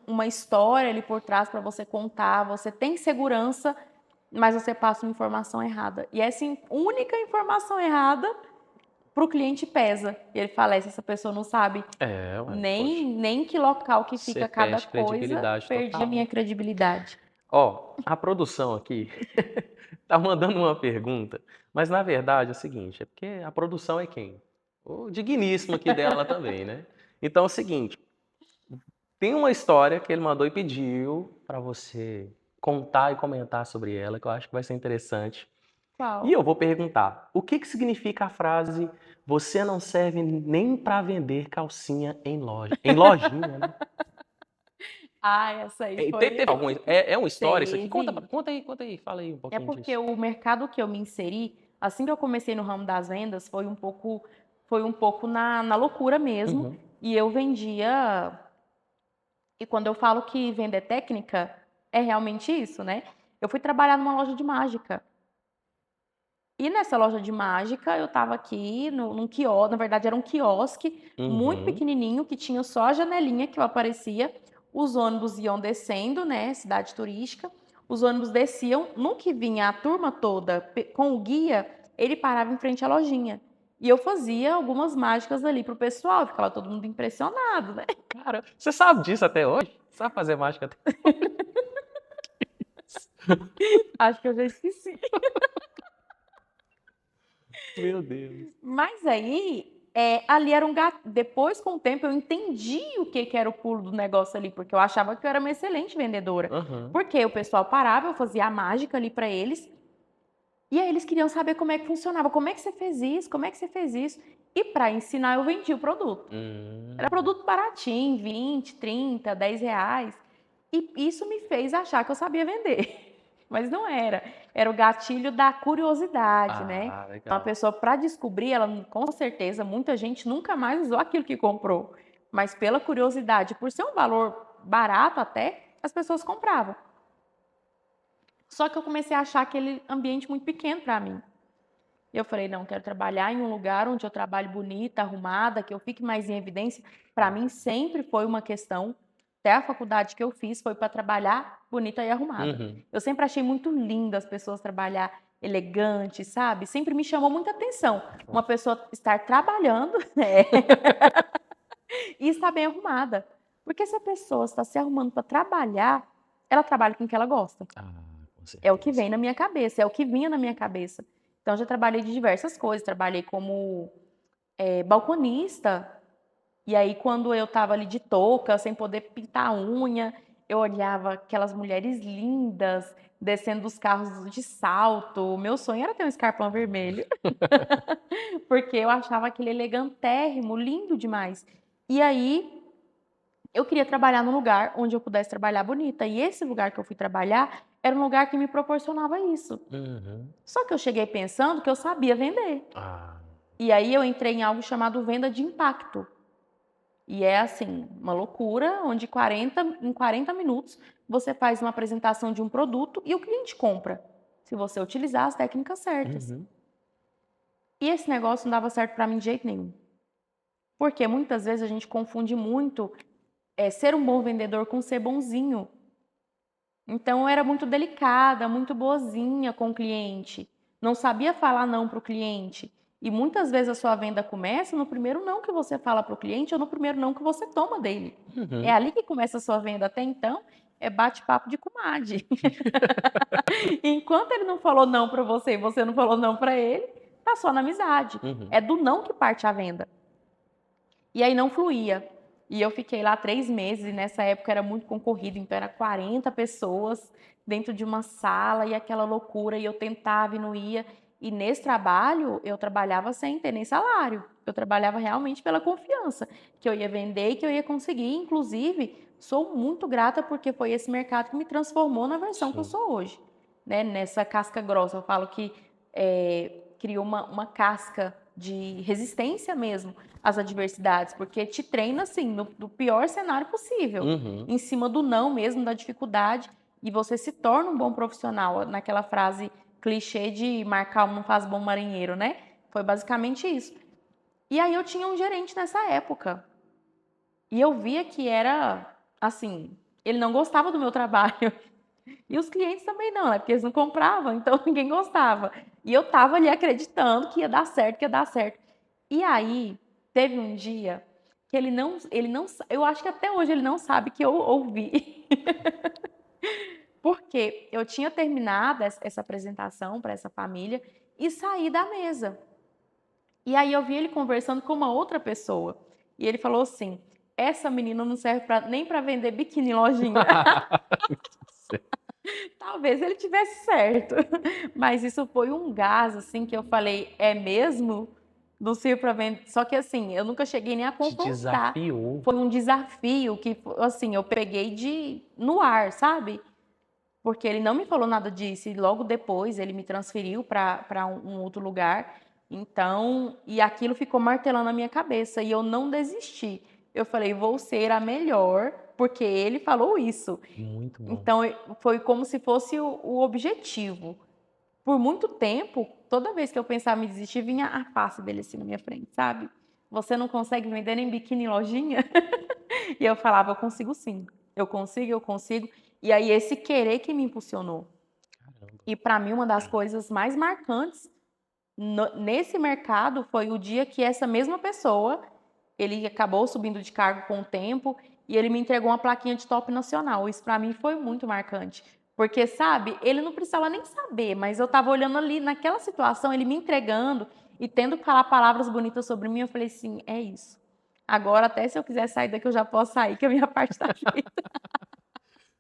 [SPEAKER 2] uma história ali por trás para você contar, você tem segurança, mas você passa uma informação errada. E essa única informação errada para o cliente pesa. E ele fala, essa pessoa não sabe
[SPEAKER 1] Ué, poxa.
[SPEAKER 2] nem que local que
[SPEAKER 1] Você
[SPEAKER 2] fica cada
[SPEAKER 1] perde
[SPEAKER 2] coisa,
[SPEAKER 1] credibilidade
[SPEAKER 2] perdi a
[SPEAKER 1] total.
[SPEAKER 2] minha credibilidade.
[SPEAKER 1] Ó, a produção aqui tá mandando uma pergunta, mas na verdade é o seguinte, é porque a produção é quem? O digníssimo aqui dela também, né? Então é o seguinte, tem uma história que ele mandou e pediu pra você contar e comentar sobre ela, que eu acho que vai ser interessante. E
[SPEAKER 2] Qual?
[SPEAKER 1] eu vou perguntar, o que que significa a frase "você não serve nem pra vender calcinha em loja"? Em lojinha, né?
[SPEAKER 2] Ah, essa aí
[SPEAKER 1] Teve
[SPEAKER 2] foi.
[SPEAKER 1] alguma, é uma história isso aqui?
[SPEAKER 2] Teve.
[SPEAKER 1] Conta aí, fala aí um
[SPEAKER 2] É
[SPEAKER 1] pouquinho
[SPEAKER 2] porque
[SPEAKER 1] disso.
[SPEAKER 2] o mercado que eu me inseri, assim que eu comecei no ramo das vendas, foi um pouco na loucura mesmo.
[SPEAKER 1] Uhum.
[SPEAKER 2] E eu vendia. E quando eu falo que vender técnica, é realmente isso, né? Eu fui trabalhar numa loja de mágica. E nessa loja de mágica, eu estava aqui num quiosque, na verdade era um quiosque muito
[SPEAKER 1] Uhum.
[SPEAKER 2] pequenininho, que tinha só a janelinha que eu aparecia. Os ônibus iam descendo, né, cidade turística. Os ônibus desciam, no que vinha a turma toda com o guia, ele parava em frente à lojinha. E eu fazia algumas mágicas ali pro pessoal, ficava todo mundo impressionado, né?
[SPEAKER 1] Cara, você sabe disso até hoje? Sabe fazer mágica até
[SPEAKER 2] Acho que eu já esqueci.
[SPEAKER 1] Meu Deus.
[SPEAKER 2] Mas aí, ali era um gato. Depois, com o tempo, eu entendi o que era o pulo do negócio ali, porque eu achava que eu era uma excelente vendedora.
[SPEAKER 1] Aham.
[SPEAKER 2] Porque o pessoal parava, eu fazia a mágica ali para eles, E aí eles queriam saber como é que funcionava, como é que você fez isso, como é que você fez isso. E para ensinar eu vendi o produto. Era produto baratinho, 20, 30, 10 reais. E isso me fez achar que eu sabia vender. Mas não era. Era o gatilho da curiosidade, né?
[SPEAKER 1] Ah,
[SPEAKER 2] Uma
[SPEAKER 1] legal.
[SPEAKER 2] pessoa, para descobrir, ela com certeza, muita gente nunca mais usou aquilo que comprou. Mas pela curiosidade, por ser um valor barato até, as pessoas compravam. Só que eu comecei a achar aquele ambiente muito pequeno para mim. Eu falei, não, quero trabalhar em um lugar onde eu trabalhe bonita, arrumada, que eu fique mais em evidência. Para mim sempre foi uma questão, até a faculdade que eu fiz foi para trabalhar bonita e arrumada.
[SPEAKER 1] Uhum.
[SPEAKER 2] Eu sempre achei muito lindo as pessoas trabalhar elegante, sabe? Sempre me chamou muita atenção uma pessoa estar trabalhando, né? E estar bem arrumada. Porque se a pessoa está se arrumando para trabalhar, ela trabalha com o que ela gosta.
[SPEAKER 1] Ah, com
[SPEAKER 2] É o que
[SPEAKER 1] certeza.
[SPEAKER 2] vem na minha cabeça, é o que vinha na minha cabeça. Então, já trabalhei de diversas coisas. Trabalhei como balconista. E aí, quando eu estava ali de touca, sem poder pintar a unha, eu olhava aquelas mulheres lindas descendo dos carros de salto. O meu sonho era ter um escarpão vermelho, porque eu achava aquele elegantérrimo, lindo demais. E aí, eu queria trabalhar num lugar onde eu pudesse trabalhar bonita. E esse lugar que eu fui trabalhar era um lugar que me proporcionava isso.
[SPEAKER 1] Uhum.
[SPEAKER 2] Só que eu cheguei pensando que eu sabia vender.
[SPEAKER 1] Ah,
[SPEAKER 2] E aí eu entrei em algo chamado venda de impacto. E é assim, uma loucura, onde em 40 minutos você faz uma apresentação de um produto e o cliente compra, se você utilizar as técnicas certas.
[SPEAKER 1] uhum.
[SPEAKER 2] E esse negócio não dava certo para mim de jeito nenhum. Porque muitas vezes a gente confunde muito ser um bom vendedor com ser bonzinho. Então eu era muito delicada, muito boazinha com o cliente. Não sabia falar não para o cliente. E muitas vezes a sua venda começa no primeiro não que você fala para o cliente ou no primeiro não que você toma dele. É
[SPEAKER 1] Uhum.
[SPEAKER 2] ali que começa a sua venda. Até então, é bate-papo de comadre. Enquanto ele não falou não para você e você não falou não para ele, tá só na amizade.
[SPEAKER 1] Uhum.
[SPEAKER 2] É do não que parte a venda. E aí não fluía. E eu fiquei lá 3 meses, e nessa época era muito concorrido, então era 40 pessoas dentro de uma sala e aquela loucura, e eu tentava e não ia. E nesse trabalho, eu trabalhava sem ter nem salário. Eu trabalhava realmente pela confiança, que eu ia vender e que eu ia conseguir. Inclusive, sou muito grata porque foi esse mercado que me transformou na versão que eu
[SPEAKER 1] Sim.
[SPEAKER 2] sou hoje. Né? Nessa casca grossa, eu falo que criou uma casca de resistência mesmo às adversidades, porque te treina assim no pior cenário possível,
[SPEAKER 1] Uhum.
[SPEAKER 2] em cima do não mesmo, da dificuldade, e você se torna um bom profissional, naquela frase clichê de mar calmo não faz bom marinheiro, né? Foi basicamente isso. E aí eu tinha um gerente nessa época, e eu via que era assim, ele não gostava do meu trabalho. E os clientes também não, né? Porque eles não compravam, então ninguém gostava. E eu tava ali acreditando que ia dar certo, que ia dar certo. E aí, teve um dia que ele não, eu acho que até hoje ele não sabe que eu ouvi. Porque eu tinha terminado essa apresentação para essa família e saí da mesa. E aí eu vi ele conversando com uma outra pessoa. E ele falou assim: essa menina não serve nem para vender biquíni em lojinha. Talvez ele tivesse certo, mas isso foi um gás, assim, que eu falei, é mesmo? Não sirvo para vender. Só que, assim, eu nunca cheguei nem a
[SPEAKER 1] Te
[SPEAKER 2] confrontar.
[SPEAKER 1] desafiou.
[SPEAKER 2] Foi um desafio que, assim, eu peguei no ar, sabe? Porque ele não me falou nada disso e logo depois ele me transferiu para um outro lugar. Então, e aquilo ficou martelando na minha cabeça e eu não desisti. Eu falei, vou ser a melhor, porque ele falou isso.
[SPEAKER 1] Muito bom.
[SPEAKER 2] Então, foi como se fosse o objetivo. Por muito tempo, toda vez que eu pensava em desistir, vinha a face dele assim na minha frente, sabe? Você não consegue vender nem biquíni em lojinha? E eu falava, eu consigo sim. Eu consigo, eu consigo. E aí, esse querer que me impulsionou.
[SPEAKER 1] Caramba.
[SPEAKER 2] E para mim, uma das coisas mais marcantes nesse mercado foi o dia que essa mesma pessoa, ele acabou subindo de cargo com o tempo e ele me entregou uma plaquinha de top nacional. Isso para mim foi muito marcante. Porque, sabe, ele não precisava nem saber, mas eu estava olhando ali naquela situação, ele me entregando e tendo que falar palavras bonitas sobre mim, eu falei assim, é isso. Agora, até se eu quiser sair daqui, eu já posso sair, que a minha parte está feita.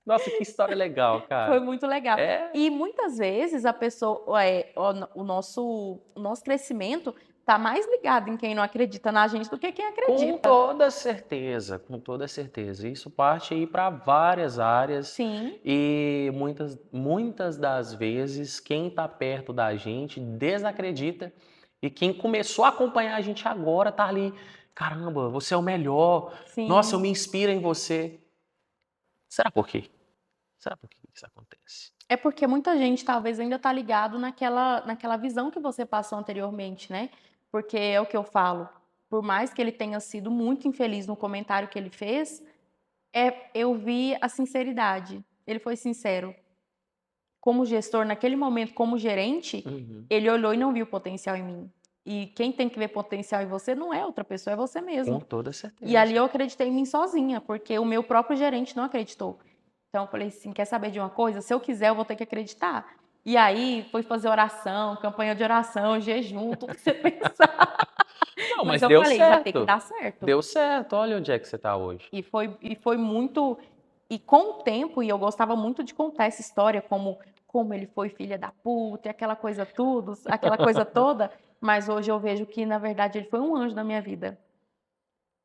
[SPEAKER 1] Nossa, que história legal, cara.
[SPEAKER 2] Foi muito legal.
[SPEAKER 1] É.
[SPEAKER 2] E muitas vezes a pessoa, o nosso crescimento tá mais ligado em quem não acredita na gente do que quem
[SPEAKER 1] Com
[SPEAKER 2] acredita.
[SPEAKER 1] toda certeza, com toda certeza. Isso parte aí para várias áreas
[SPEAKER 2] Sim,
[SPEAKER 1] e muitas das vezes quem está perto da gente desacredita e quem começou a acompanhar a gente agora tá ali, caramba, você é o melhor. Nossa, eu
[SPEAKER 2] sim.
[SPEAKER 1] me inspiro em você. Será por quê? Será por que isso acontece?
[SPEAKER 2] É porque muita gente talvez ainda tá ligado naquela visão que você passou anteriormente, né? Porque é o que eu falo. Por mais que ele tenha sido muito infeliz no comentário que ele fez, eu vi a sinceridade. Ele foi sincero. Como gestor, naquele momento, como gerente,
[SPEAKER 1] Uhum.
[SPEAKER 2] ele olhou e não viu potencial em mim. E quem tem que ver potencial em você não é outra pessoa, é você
[SPEAKER 1] Com
[SPEAKER 2] mesmo.
[SPEAKER 1] toda
[SPEAKER 2] E ali
[SPEAKER 1] certeza.
[SPEAKER 2] eu acreditei em mim sozinha, porque o meu próprio gerente não acreditou. Então eu falei assim, quer saber de uma coisa? Se eu quiser, eu vou ter que acreditar. E aí foi fazer oração, campanha de oração, jejum, tudo que você pensar.
[SPEAKER 1] Não,
[SPEAKER 2] Mas
[SPEAKER 1] mas
[SPEAKER 2] eu
[SPEAKER 1] deu
[SPEAKER 2] falei, vai ter que
[SPEAKER 1] certo.
[SPEAKER 2] dar certo.
[SPEAKER 1] Deu certo. Olha onde é que você está hoje.
[SPEAKER 2] E foi muito. E com o tempo, e eu gostava muito de contar essa história, como ele foi filha da puta, e aquela coisa toda. Mas hoje eu vejo que, na verdade, ele foi um anjo na minha vida.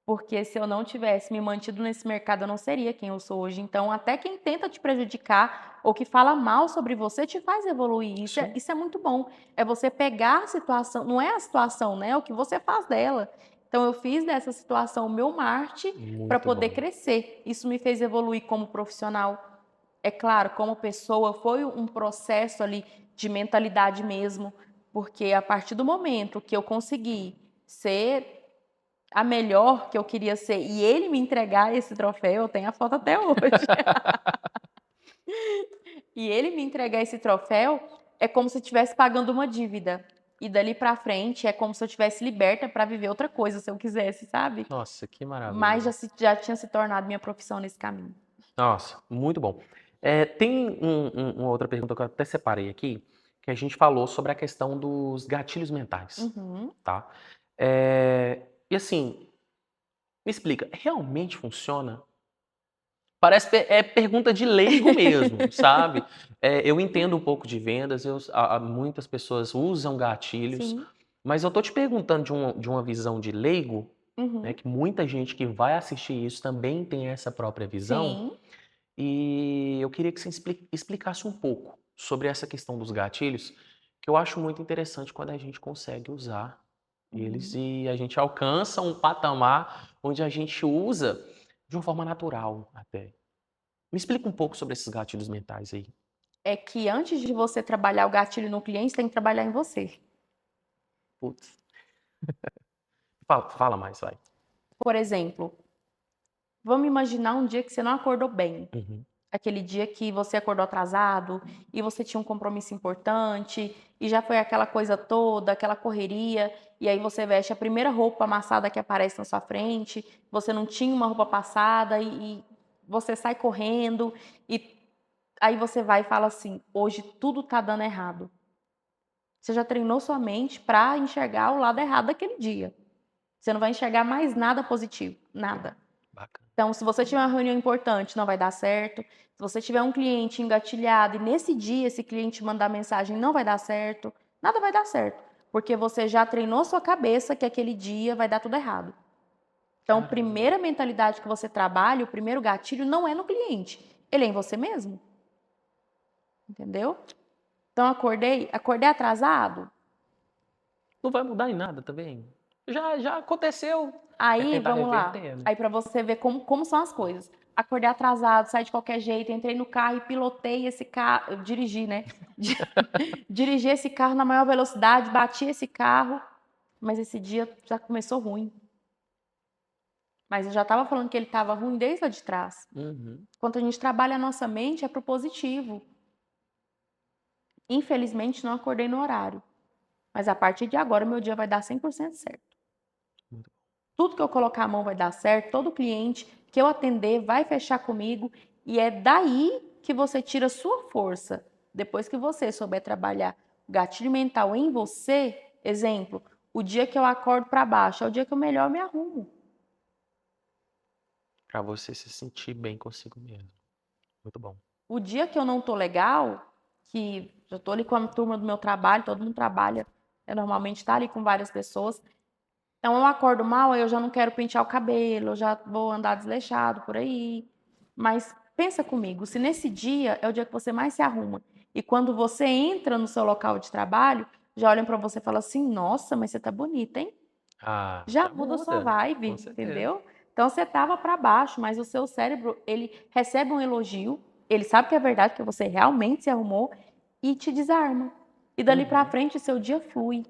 [SPEAKER 2] Porque se eu não tivesse me mantido nesse mercado, eu não seria quem eu sou hoje. Então, até quem tenta te prejudicar ou que fala mal sobre você te faz evoluir. Isso é,
[SPEAKER 1] Sim.
[SPEAKER 2] isso é muito bom. É você pegar a situação, não é a situação, né? É o que você faz dela. Então, eu fiz dessa situação o meu Marte para
[SPEAKER 1] Muito
[SPEAKER 2] poder
[SPEAKER 1] bom.
[SPEAKER 2] crescer. Isso me fez evoluir como profissional. É claro, como pessoa, foi um processo ali de mentalidade mesmo. Porque a partir do momento que eu consegui ser a melhor que eu queria ser e ele me entregar esse troféu, eu tenho a foto até hoje. E ele me entregar esse troféu é como se eu estivesse pagando uma dívida. E dali pra frente é como se eu estivesse liberta para viver outra coisa, se eu quisesse, sabe?
[SPEAKER 1] Nossa, que
[SPEAKER 2] Mas
[SPEAKER 1] maravilha.
[SPEAKER 2] já tinha se tornado minha profissão nesse caminho.
[SPEAKER 1] Nossa, muito bom. Tem uma outra pergunta que eu até separei aqui, que a gente falou sobre a questão dos gatilhos mentais,
[SPEAKER 2] Uhum.
[SPEAKER 1] tá? E assim, me explica, realmente funciona? Parece pergunta de leigo mesmo, sabe? Eu entendo um pouco de vendas, muitas pessoas usam gatilhos,
[SPEAKER 2] Sim.
[SPEAKER 1] mas eu tô te perguntando de uma visão de leigo, né,
[SPEAKER 2] Uhum.
[SPEAKER 1] que muita gente que vai assistir isso também tem essa própria visão,
[SPEAKER 2] Sim.
[SPEAKER 1] e eu queria que você explicasse um pouco sobre essa questão dos gatilhos, que eu acho muito interessante quando a gente consegue usar eles
[SPEAKER 2] Uhum.
[SPEAKER 1] e a gente alcança um patamar onde a gente usa de uma forma natural até. Me explica um pouco sobre esses gatilhos mentais aí.
[SPEAKER 2] É que antes de você trabalhar o gatilho no cliente, você tem que trabalhar em você.
[SPEAKER 1] Putz. Fala mais, vai.
[SPEAKER 2] Por exemplo, vamos imaginar um dia que você não acordou bem.
[SPEAKER 1] Uhum.
[SPEAKER 2] Aquele dia que você acordou atrasado e você tinha um compromisso importante e já foi aquela coisa toda, aquela correria, e aí você veste a primeira roupa amassada que aparece na sua frente, você não tinha uma roupa passada e você sai correndo e aí você vai e fala assim: hoje tudo tá dando errado. Você já treinou sua mente para enxergar o lado errado daquele dia. Você não vai enxergar mais nada positivo, nada.
[SPEAKER 1] Bacana.
[SPEAKER 2] Então, se você tiver uma reunião importante, não vai dar certo. Se você tiver um cliente engatilhado e nesse dia esse cliente mandar mensagem, não vai dar certo. Nada vai dar certo. Porque você já treinou sua cabeça que aquele dia vai dar tudo errado. Então, a
[SPEAKER 1] Caramba.
[SPEAKER 2] primeira mentalidade que você trabalha, o primeiro gatilho, não é no cliente. Ele é em você mesmo. Entendeu? Então, acordei atrasado.
[SPEAKER 1] Não vai mudar em nada também. Já aconteceu. É
[SPEAKER 2] Aí,
[SPEAKER 1] tentar
[SPEAKER 2] vamos lá.
[SPEAKER 1] reverter, né?
[SPEAKER 2] Aí para você ver como são as coisas. Acordei atrasado, saí de qualquer jeito, entrei no carro e pilotei esse carro, eu dirigi, né? Dirigi esse carro na maior velocidade, bati esse carro, mas esse dia já começou ruim. Mas eu já estava falando que ele estava ruim desde lá de trás.
[SPEAKER 1] Uhum.
[SPEAKER 2] Quando a gente trabalha a nossa mente é pro positivo. Infelizmente não acordei no horário, mas a partir de agora o meu dia vai dar 100% certo.
[SPEAKER 1] Muito
[SPEAKER 2] Tudo que eu colocar a mão vai dar certo, todo cliente que eu atender vai fechar comigo e é daí que você tira sua força. Depois que você souber trabalhar o gatilho mental em você, exemplo, o dia que eu acordo para baixo é o dia que eu melhor me arrumo.
[SPEAKER 1] Pra você se sentir bem consigo mesmo. Muito bom.
[SPEAKER 2] O dia que eu não tô legal, que eu tô ali com a turma do meu trabalho, todo mundo trabalha, normalmente tá ali com várias pessoas. Então eu acordo mal, aí eu já não quero pentear o cabelo, eu já vou andar desleixado por aí. Mas pensa comigo, se nesse dia é o dia que você mais se arruma, e quando você entra no seu local de trabalho, já olham pra você e falam assim: "Nossa, mas você tá bonita, hein?"
[SPEAKER 1] Ah,
[SPEAKER 2] Já
[SPEAKER 1] já
[SPEAKER 2] muda a sua
[SPEAKER 1] muda,
[SPEAKER 2] vibe,
[SPEAKER 1] com certeza.
[SPEAKER 2] entendeu? Então você estava para baixo, mas o seu cérebro, ele recebe um elogio, ele sabe que é verdade, que você realmente se arrumou e te desarma. E dali para
[SPEAKER 1] Uhum.
[SPEAKER 2] frente seu dia flui.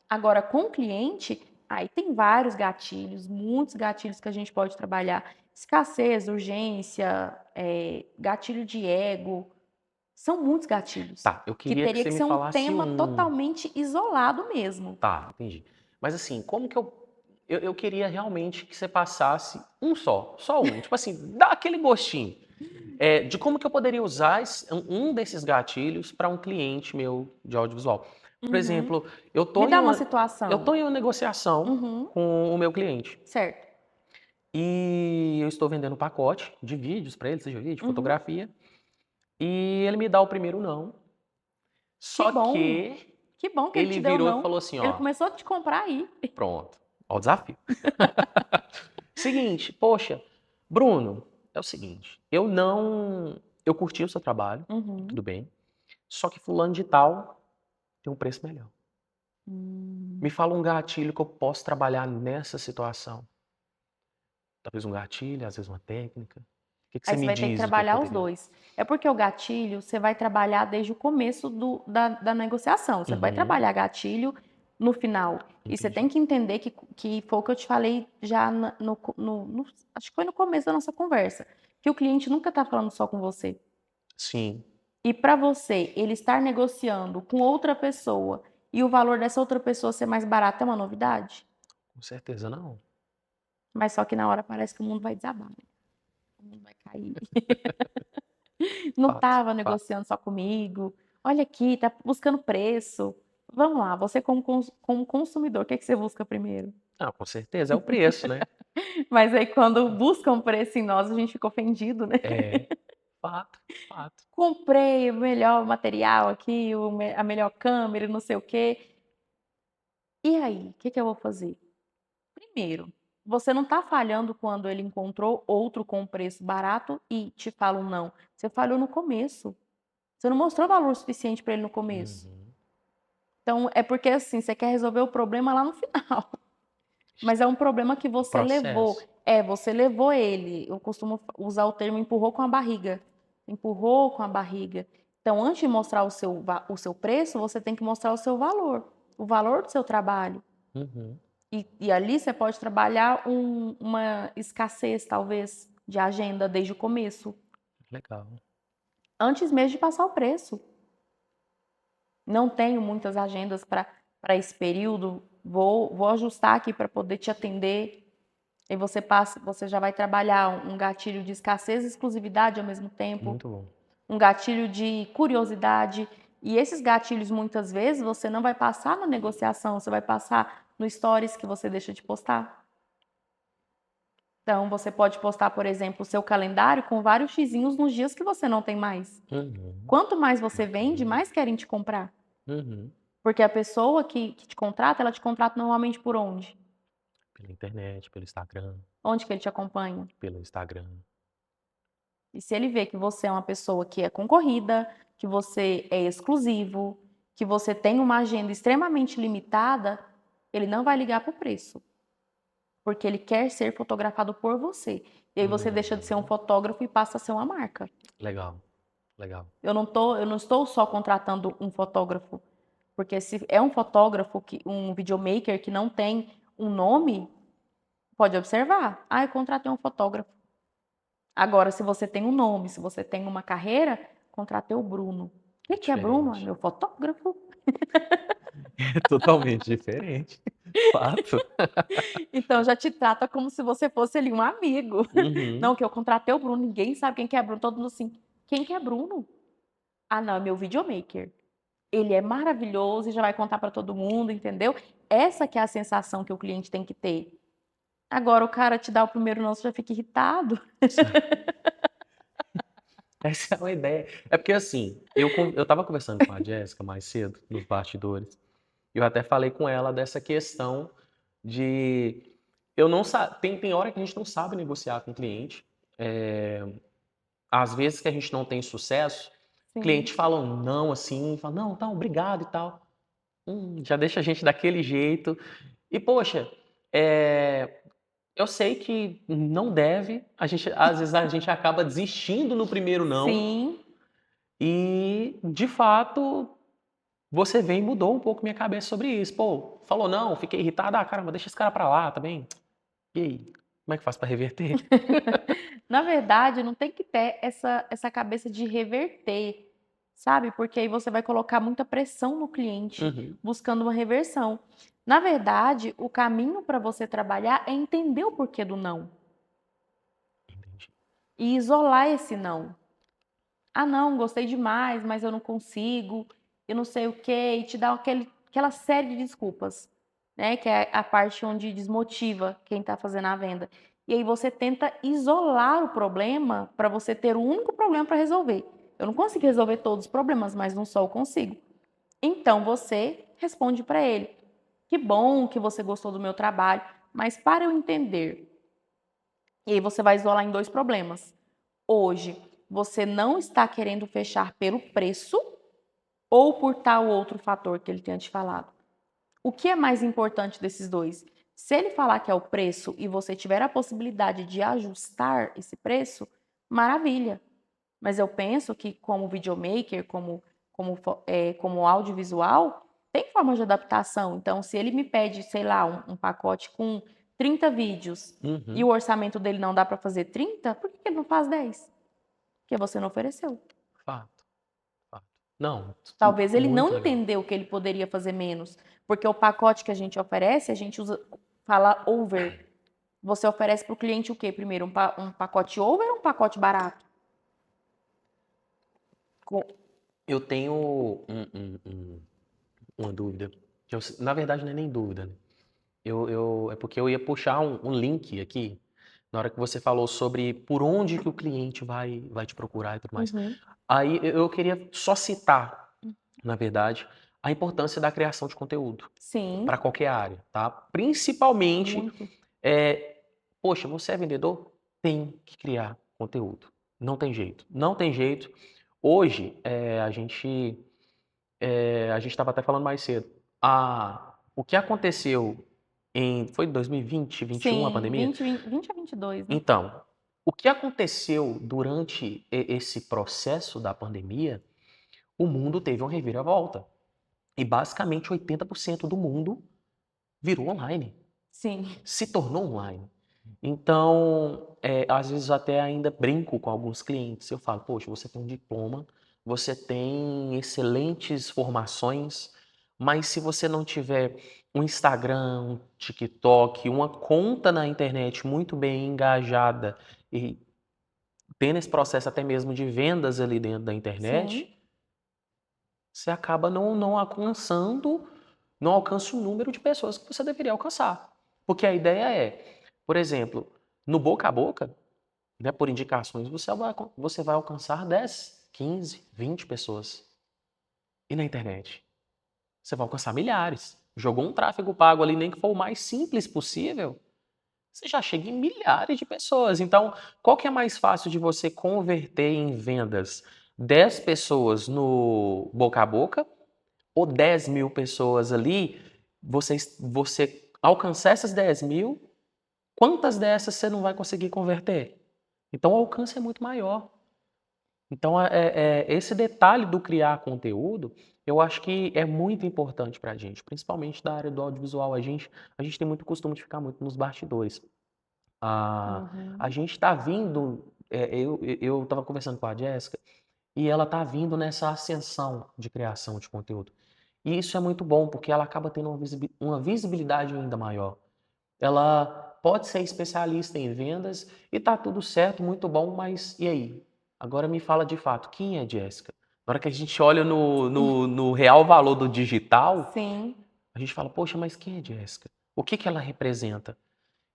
[SPEAKER 2] Agora com o cliente, aí tem vários gatilhos, muitos gatilhos que a gente pode trabalhar. Escassez, urgência, gatilho de ego, são muitos gatilhos
[SPEAKER 1] Tá, eu
[SPEAKER 2] que
[SPEAKER 1] queria que
[SPEAKER 2] teria
[SPEAKER 1] você
[SPEAKER 2] que
[SPEAKER 1] me
[SPEAKER 2] ser um
[SPEAKER 1] falasse
[SPEAKER 2] tema
[SPEAKER 1] um.
[SPEAKER 2] totalmente isolado mesmo.
[SPEAKER 1] Tá, entendi. Mas assim, como que eu queria realmente que você passasse um só um. Tipo assim, dá aquele gostinho. De como que eu poderia usar um desses gatilhos para um cliente meu de audiovisual. Por
[SPEAKER 2] Uhum.
[SPEAKER 1] exemplo, eu
[SPEAKER 2] Me
[SPEAKER 1] tô em
[SPEAKER 2] dá uma
[SPEAKER 1] uma, eu
[SPEAKER 2] situação.
[SPEAKER 1] tô em uma negociação
[SPEAKER 2] Uhum,
[SPEAKER 1] com o meu cliente
[SPEAKER 2] certo.
[SPEAKER 1] e eu estou vendendo um pacote de vídeos para ele, seja vídeo,
[SPEAKER 2] Uhum.
[SPEAKER 1] fotografia, e ele me dá o primeiro não.
[SPEAKER 2] Que
[SPEAKER 1] Só
[SPEAKER 2] bom.
[SPEAKER 1] que
[SPEAKER 2] Que bom que ele
[SPEAKER 1] ele
[SPEAKER 2] te deu
[SPEAKER 1] virou e
[SPEAKER 2] não.
[SPEAKER 1] falou assim,
[SPEAKER 2] Ele
[SPEAKER 1] ó,
[SPEAKER 2] começou a te comprar aí.
[SPEAKER 1] pronto, ó o desafio. Seguinte, poxa, Bruno, é o seguinte, eu curti o seu trabalho,
[SPEAKER 2] Uhum.
[SPEAKER 1] tudo bem, só que fulano de tal tem um preço melhor. Me
[SPEAKER 2] Hum.
[SPEAKER 1] fala um gatilho que eu posso trabalhar nessa situação. Talvez um gatilho, às vezes uma técnica. O que
[SPEAKER 2] Aí
[SPEAKER 1] você
[SPEAKER 2] você
[SPEAKER 1] me
[SPEAKER 2] vai ter que
[SPEAKER 1] diz do que eu
[SPEAKER 2] trabalhar os
[SPEAKER 1] poderia?
[SPEAKER 2] 2. É porque o gatilho, você vai trabalhar desde o começo da negociação. Você vai
[SPEAKER 1] Uhum,
[SPEAKER 2] trabalhar gatilho no final. E você tem
[SPEAKER 1] entendi.
[SPEAKER 2] que entender que foi o que eu te falei já acho que foi no começo da nossa conversa. Que o cliente nunca está falando só com você.
[SPEAKER 1] Sim,
[SPEAKER 2] E para você, ele estar negociando com outra pessoa e o valor dessa outra pessoa ser mais barato é uma novidade?
[SPEAKER 1] com certeza não.
[SPEAKER 2] Mas só que na hora parece que o mundo vai desabar, né? O mundo vai cair. Não
[SPEAKER 1] Fato,
[SPEAKER 2] estava
[SPEAKER 1] fato.
[SPEAKER 2] negociando só comigo. Olha aqui, tá buscando preço. Vamos lá, você como consumidor, o que é que você busca primeiro?
[SPEAKER 1] Ah, com certeza, é o preço, né?
[SPEAKER 2] Mas aí quando buscam preço em nós, a gente fica ofendido, né?
[SPEAKER 1] É, fato, fato.
[SPEAKER 2] Comprei o melhor material aqui, a melhor câmera, não sei o quê. E aí, o que que eu vou fazer? Primeiro, você não está falhando quando ele encontrou outro com preço barato e te fala um não. Você falhou no começo. Você não mostrou valor suficiente para ele no começo.
[SPEAKER 1] Uhum.
[SPEAKER 2] Então, é porque assim, você quer resolver o problema lá no final. Mas é um problema que
[SPEAKER 1] O
[SPEAKER 2] você levou.
[SPEAKER 1] processo.
[SPEAKER 2] Você levou ele. Eu costumo usar o termo empurrou com a barriga. Empurrou com a barriga. Então, antes de mostrar o seu preço, você tem que mostrar o seu valor. O valor do seu trabalho.
[SPEAKER 1] Uhum.
[SPEAKER 2] E ali você pode trabalhar uma escassez, talvez, de agenda desde o começo,
[SPEAKER 1] Legal.
[SPEAKER 2] antes mesmo de passar o preço. Não tenho muitas agendas para esse período, vou ajustar aqui para poder te atender. E você já vai trabalhar um gatilho de escassez e exclusividade ao mesmo tempo,
[SPEAKER 1] Muito bom.
[SPEAKER 2] um gatilho de curiosidade. E esses gatilhos, muitas vezes, você não vai passar na negociação, você vai passar no stories que você deixa de postar. Então, você pode postar, por exemplo, o seu calendário com vários xizinhos nos dias que você não tem mais.
[SPEAKER 1] Uhum.
[SPEAKER 2] Quanto mais você vende,
[SPEAKER 1] Bacana.
[SPEAKER 2] mais querem te comprar.
[SPEAKER 1] Uhum.
[SPEAKER 2] Porque a pessoa que te contrata, ela te contrata normalmente por onde?
[SPEAKER 1] Pela internet, pelo Instagram,
[SPEAKER 2] Onde que ele te acompanha?
[SPEAKER 1] pelo Instagram.
[SPEAKER 2] E se ele vê que você é uma pessoa que é concorrida, que você é exclusivo, que você tem uma agenda extremamente limitada, ele não vai ligar para o preço. Porque ele quer ser fotografado por você. E aí você deixa de ser um
[SPEAKER 1] Uhum.
[SPEAKER 2] fotógrafo e passa a ser uma marca.
[SPEAKER 1] Legal, legal.
[SPEAKER 2] Eu não estou só contratando um fotógrafo, porque se é um fotógrafo, um videomaker que não tem um nome, pode observar. Ah, eu contratei um fotógrafo. Agora, se você tem um nome, se você tem uma carreira, contratei o Bruno. O
[SPEAKER 1] É
[SPEAKER 2] que é Bruno? É
[SPEAKER 1] diferente.
[SPEAKER 2] meu fotógrafo.
[SPEAKER 1] É totalmente diferente. Fato.
[SPEAKER 2] Então já te trata como se você fosse ali um amigo.
[SPEAKER 1] Uhum.
[SPEAKER 2] Não, que eu contratei o Bruno, ninguém sabe quem que é Bruno, todo mundo assim, quem que é Bruno? Ah, não, é meu videomaker. Ele é maravilhoso e já vai contar para todo mundo, entendeu? Essa que é a sensação que o cliente tem que ter. Agora o cara te dá o primeiro não, você já fica irritado.
[SPEAKER 1] Essa é uma ideia. É porque assim, eu tava conversando com a Jéssica mais cedo, nos bastidores, e eu até falei com ela dessa questão de eu não tem hora que a gente não sabe negociar com o cliente. É, às vezes que a gente não tem sucesso,
[SPEAKER 2] Sim.
[SPEAKER 1] clientes falam não assim, falam, não, tá, obrigado e tal. Já deixa a gente daquele jeito. E, poxa, é, eu sei que não deve, às vezes a gente acaba desistindo no primeiro não,
[SPEAKER 2] Sim.
[SPEAKER 1] e de fato você vem e mudou um pouco minha cabeça sobre isso. Pô, falou não, fiquei irritado, caramba, deixa esse cara pra lá, tá bem? E aí, como é que faz pra reverter?
[SPEAKER 2] Na verdade, não tem que ter essa cabeça de reverter, sabe? Porque aí você vai colocar muita pressão no cliente,
[SPEAKER 1] Uhum,
[SPEAKER 2] buscando uma reversão. Na verdade, o caminho para você trabalhar é entender o porquê do não
[SPEAKER 1] entendi.
[SPEAKER 2] e isolar esse não. Ah, não, gostei demais, mas eu não consigo, eu não sei o quê, e te dá aquela série de desculpas, né? Que é a parte onde desmotiva quem está fazendo a venda. E aí você tenta isolar o problema para você ter o único problema para resolver. Eu não consigo resolver todos os problemas, mas num só eu consigo. Então você responde para ele: que bom que você gostou do meu trabalho, mas para eu entender. E aí você vai isolar em dois problemas. Hoje, você não está querendo fechar pelo preço ou por tal outro fator que ele tenha te falado? O que é mais importante desses dois? Se ele falar que é o preço e você tiver a possibilidade de ajustar esse preço, maravilha. Mas eu penso que como videomaker, como audiovisual, tem forma de adaptação. Então, se ele me pede, sei lá, um pacote com 30 vídeos e
[SPEAKER 1] Uhum,
[SPEAKER 2] o orçamento dele não dá para fazer 30, por que ele não faz 10? Porque você não ofereceu.
[SPEAKER 1] fato, fato. Não,
[SPEAKER 2] Talvez ele não
[SPEAKER 1] muito legal.
[SPEAKER 2] entendeu que ele poderia fazer menos, porque o pacote que a gente oferece, a gente fala over. Você oferece para o cliente o quê? Primeiro, um pacote over ou um pacote barato?
[SPEAKER 1] Eu tenho uma dúvida. Na verdade, não é nem dúvida, né? É porque eu ia puxar um link aqui na hora que você falou sobre por onde que o cliente vai te procurar e tudo mais.
[SPEAKER 2] Uhum.
[SPEAKER 1] Aí eu queria só citar, na verdade, a importância da criação de conteúdo
[SPEAKER 2] Sim,
[SPEAKER 1] para qualquer área, tá? Principalmente,
[SPEAKER 2] muito.
[SPEAKER 1] é, poxa, você é vendedor? Tem que criar conteúdo. Não tem jeito. Não tem jeito. Hoje, a gente estava até falando mais cedo. O que aconteceu foi 2020, 21 a
[SPEAKER 2] Sim,
[SPEAKER 1] pandemia?
[SPEAKER 2] 20 a 22, né?
[SPEAKER 1] Então, o que aconteceu durante esse processo da pandemia, o mundo teve uma reviravolta. E basicamente 80% do mundo virou online,
[SPEAKER 2] Sim,
[SPEAKER 1] se tornou online. Então, às vezes eu até ainda brinco com alguns clientes. Eu falo, poxa, você tem um diploma, você tem excelentes formações, mas se você não tiver um Instagram, um TikTok, uma conta na internet muito bem engajada e tendo esse processo até mesmo de vendas ali dentro da
[SPEAKER 2] sim,
[SPEAKER 1] internet, você acaba não alcançando, não alcança o número de pessoas que você deveria alcançar. Porque a ideia é, por exemplo, no boca a boca, né, por indicações, você vai alcançar 10, 15, 20 pessoas. E na internet? Você vai alcançar milhares. Jogou um tráfego pago ali, nem que for o mais simples possível, você já chega em milhares de pessoas. Então, qual que é mais fácil de você converter em vendas? 10 pessoas no boca a boca ou 10 mil pessoas ali? Você alcançar essas 10 mil, quantas dessas você não vai conseguir converter? Então, o alcance é muito maior. Então, esse detalhe do criar conteúdo, eu acho que é muito importante para a gente, principalmente da área do audiovisual. A gente tem muito costume de ficar muito nos bastidores. A
[SPEAKER 2] uhum,
[SPEAKER 1] gente está vindo, eu estava conversando com a Jéssica, e ela está vindo nessa ascensão de criação de conteúdo. E isso é muito bom, porque ela acaba tendo uma visibilidade ainda maior. Ela pode ser especialista em vendas e tá tudo certo, muito bom, mas e aí? Agora me fala de fato, quem é Jéssica? Na hora que a gente olha no real valor do digital,
[SPEAKER 2] sim,
[SPEAKER 1] a gente fala, poxa, mas quem é Jéssica? O que que ela representa?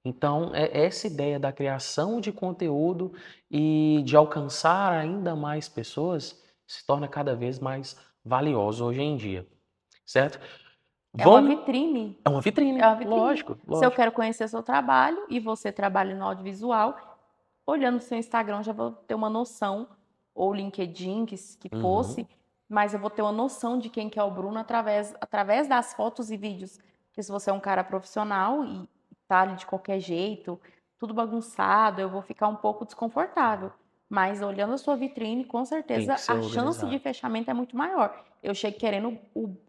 [SPEAKER 1] Então, é essa ideia da criação de conteúdo e de alcançar ainda mais pessoas se torna cada vez mais valioso hoje em dia, certo?
[SPEAKER 2] É uma
[SPEAKER 1] Vamos
[SPEAKER 2] vitrine.
[SPEAKER 1] É uma
[SPEAKER 2] É
[SPEAKER 1] vitrine,
[SPEAKER 2] uma vitrine.
[SPEAKER 1] lógico,
[SPEAKER 2] Se eu
[SPEAKER 1] lógico.
[SPEAKER 2] quero conhecer seu trabalho e você trabalha no audiovisual, olhando o seu Instagram já vou ter uma noção, ou LinkedIn, que
[SPEAKER 1] Uhum.
[SPEAKER 2] fosse, mas eu vou ter uma noção de quem que é o Bruno através das fotos e vídeos. Porque se você é um cara profissional e tá ali de qualquer jeito, tudo bagunçado, eu vou ficar um pouco desconfortável. Mas olhando a sua vitrine, com
[SPEAKER 1] Tem que
[SPEAKER 2] certeza
[SPEAKER 1] ser
[SPEAKER 2] a chance de
[SPEAKER 1] organizado.
[SPEAKER 2] fechamento é muito maior. Eu chego querendo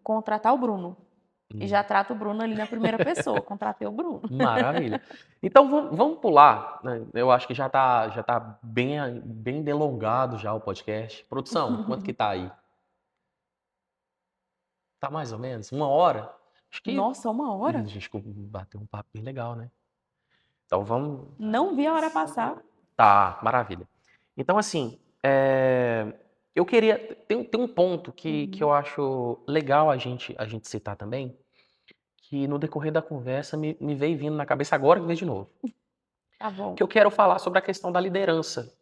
[SPEAKER 2] contratar o Bruno. E
[SPEAKER 1] Hum.
[SPEAKER 2] já trato o Bruno ali na primeira pessoa. Contratei o Bruno.
[SPEAKER 1] Maravilha. Então vamos pular, né? Eu acho que já tá bem delongado já o podcast. Produção, quanto que tá aí? Tá mais ou menos? 1 hora? Acho que
[SPEAKER 2] Nossa, 1 hora?
[SPEAKER 1] a gente bateu um papo bem legal, né? Então vamos.
[SPEAKER 2] Não vi a hora passar.
[SPEAKER 1] Tá, maravilha. Então, assim, eu queria. Tem um ponto que eu
[SPEAKER 2] Uhum.
[SPEAKER 1] acho legal a gente citar também, que no decorrer da conversa me veio vindo na cabeça agora que veio de novo.
[SPEAKER 2] Tá bom.
[SPEAKER 1] Que eu quero falar sobre a questão da liderança.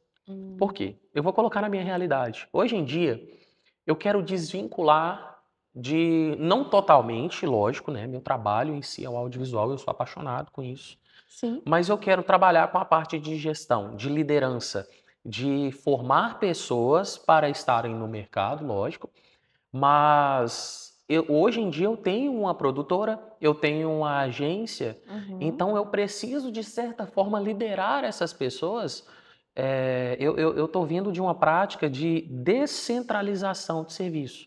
[SPEAKER 1] Por
[SPEAKER 2] Hum,
[SPEAKER 1] quê? Eu vou colocar na minha realidade. Hoje em dia, eu quero desvincular de, não totalmente, lógico, né? Meu trabalho em si é o audiovisual, eu sou apaixonado com isso.
[SPEAKER 2] sim,
[SPEAKER 1] Mas eu quero trabalhar com a parte de gestão, de liderança, de formar pessoas para estarem no mercado, lógico. Mas hoje em dia eu tenho uma produtora, eu tenho uma agência,
[SPEAKER 2] uhum,
[SPEAKER 1] então eu preciso, de certa forma, liderar essas pessoas. Eu estou vindo de uma prática de descentralização de serviço,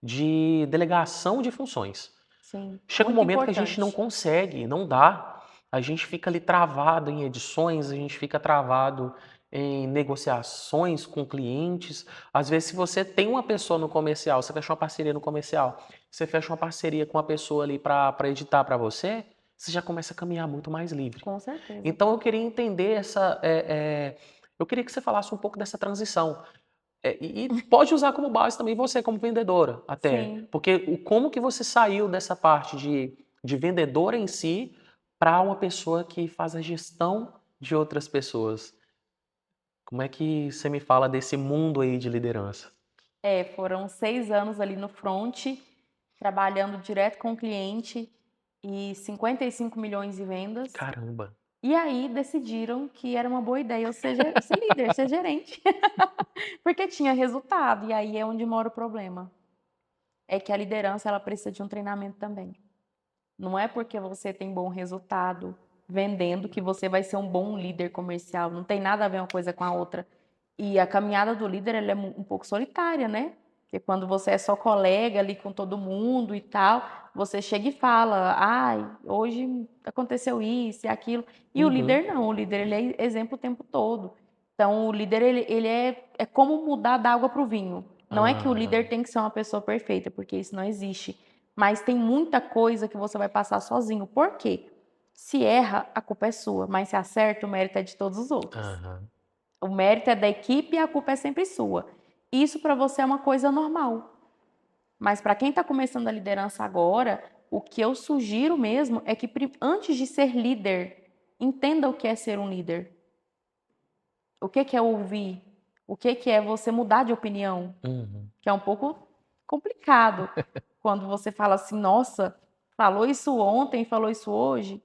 [SPEAKER 1] de delegação de funções.
[SPEAKER 2] sim.
[SPEAKER 1] Chega um
[SPEAKER 2] Muito
[SPEAKER 1] momento que a gente não
[SPEAKER 2] importante.
[SPEAKER 1] consegue, não dá. A gente fica ali travado em edições, a gente fica travado em negociações com clientes. Às vezes, se você tem uma pessoa no comercial, você fecha uma parceria no comercial, você fecha uma parceria com uma pessoa ali para editar para você, você já começa a caminhar muito mais livre.
[SPEAKER 2] Com certeza.
[SPEAKER 1] Então, eu queria entender eu queria que você falasse um pouco dessa transição. E pode usar como base também você como vendedora, até.
[SPEAKER 2] Sim.
[SPEAKER 1] Porque como que você saiu dessa parte de vendedora em si para uma pessoa que faz a gestão de outras pessoas? Como é que você me fala desse mundo aí de liderança?
[SPEAKER 2] Foram 6 anos ali no front, trabalhando direto com o cliente e 55 milhões de vendas.
[SPEAKER 1] Caramba.
[SPEAKER 2] E aí decidiram que era uma boa ideia eu ser líder, ser gerente. Porque tinha resultado, e aí é onde mora o problema. É que a liderança ela precisa de um treinamento também. Não é porque você tem bom resultado vendendo que você vai ser um bom líder comercial. Não tem nada a ver uma coisa com a outra. E a caminhada do líder ela é um pouco solitária, né? Porque quando você é só colega ali com todo mundo e tal, você chega e fala: ai, hoje aconteceu isso e aquilo. E o
[SPEAKER 1] Uhum.
[SPEAKER 2] líder não, o líder ele é exemplo o tempo todo. Então o líder ele é como mudar da água para o vinho. Não é que o líder
[SPEAKER 1] Aham.
[SPEAKER 2] tem que ser uma pessoa perfeita, porque isso não existe. Mas tem muita coisa que você vai passar sozinho. Por quê? Se erra, a culpa é sua, mas se acerta, o mérito é de todos os outros.
[SPEAKER 1] Aham.
[SPEAKER 2] O mérito é da equipe e a culpa é sempre sua. Isso para você é uma coisa normal. Mas para quem está começando a liderança agora, o que eu sugiro mesmo é que antes de ser líder, entenda o que é ser um líder. O que é ouvir? O que é você mudar de opinião?
[SPEAKER 1] Uhum.
[SPEAKER 2] Que é um pouco complicado quando você fala assim, nossa, falou isso ontem, falou isso hoje,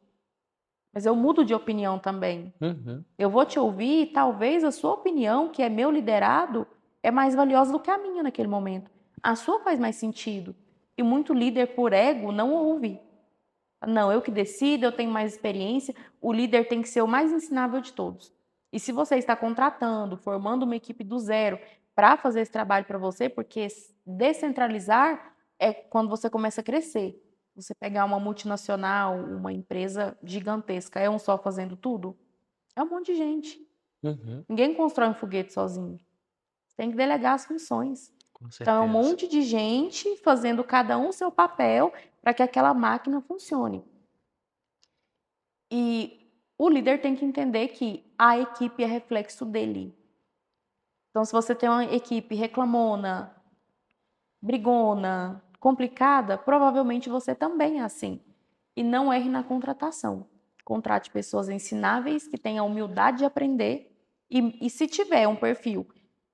[SPEAKER 2] mas eu mudo de opinião também.
[SPEAKER 1] Uhum.
[SPEAKER 2] Eu vou te ouvir e talvez a sua opinião, que é meu liderado, é mais valiosa do que a minha naquele momento. A sua faz mais sentido. E muito líder por ego não ouve. Não, eu que decido, eu tenho mais experiência. O líder tem que ser o mais ensinável de todos. E se você está contratando, formando uma equipe do zero para fazer esse trabalho para você, porque descentralizar é quando você começa a crescer. Você pegar uma multinacional, uma empresa gigantesca, é um só fazendo tudo? É um monte de gente.
[SPEAKER 1] Uhum.
[SPEAKER 2] Ninguém constrói um foguete sozinho. Tem que delegar as funções.
[SPEAKER 1] Com
[SPEAKER 2] Então, é um
[SPEAKER 1] certeza.
[SPEAKER 2] monte de gente fazendo cada um o seu papel para que aquela máquina funcione. E o líder tem que entender que a equipe é reflexo dele. Então, se você tem uma equipe reclamona, brigona, complicada, provavelmente você também é assim. E não erre na contratação. contrate pessoas ensináveis, que tenham humildade de aprender e se tiver um perfil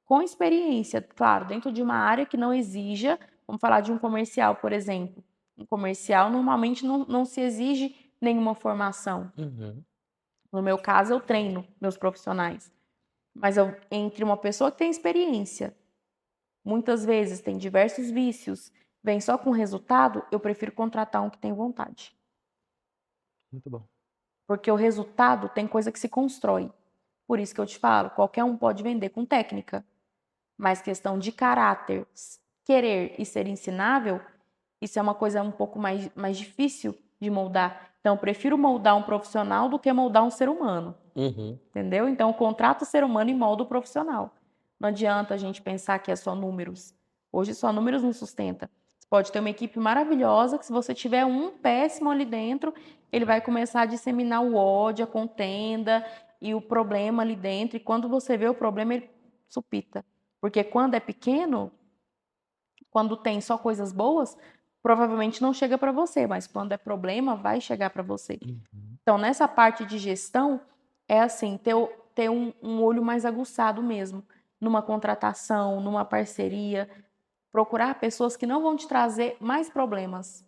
[SPEAKER 2] com experiência, claro, dentro de uma área que não exija, vamos falar de um comercial, por exemplo. Um comercial normalmente não se exige nenhuma formação. No meu caso, eu treino meus profissionais. Mas entre uma pessoa que tem experiência, muitas vezes tem diversos vícios, vem só com resultado, eu prefiro contratar um que tem vontade.
[SPEAKER 1] Muito bom.
[SPEAKER 2] Porque o resultado tem coisa que se constrói. Por isso que eu te falo, qualquer um pode vender com técnica. Mas questão de caráter, querer e ser ensinável, isso é uma coisa um pouco mais difícil de moldar. Então, eu prefiro moldar um profissional do que moldar um ser humano. Entendeu? Então, eu contrato o ser humano e moldo o profissional. Não adianta a gente pensar que é só números. Hoje, só números não sustenta. Você pode ter uma equipe maravilhosa, que se você tiver um péssimo ali dentro, ele vai começar a disseminar o ódio, a contenda e o problema ali dentro. E quando você vê o problema, ele supita. Porque quando é pequeno, quando tem só coisas boas, provavelmente não chega para você, mas quando é problema, vai chegar para você. Então, nessa parte de gestão, é assim, ter um olho mais aguçado mesmo, numa contratação, numa parceria, procurar pessoas que não vão te trazer mais problemas.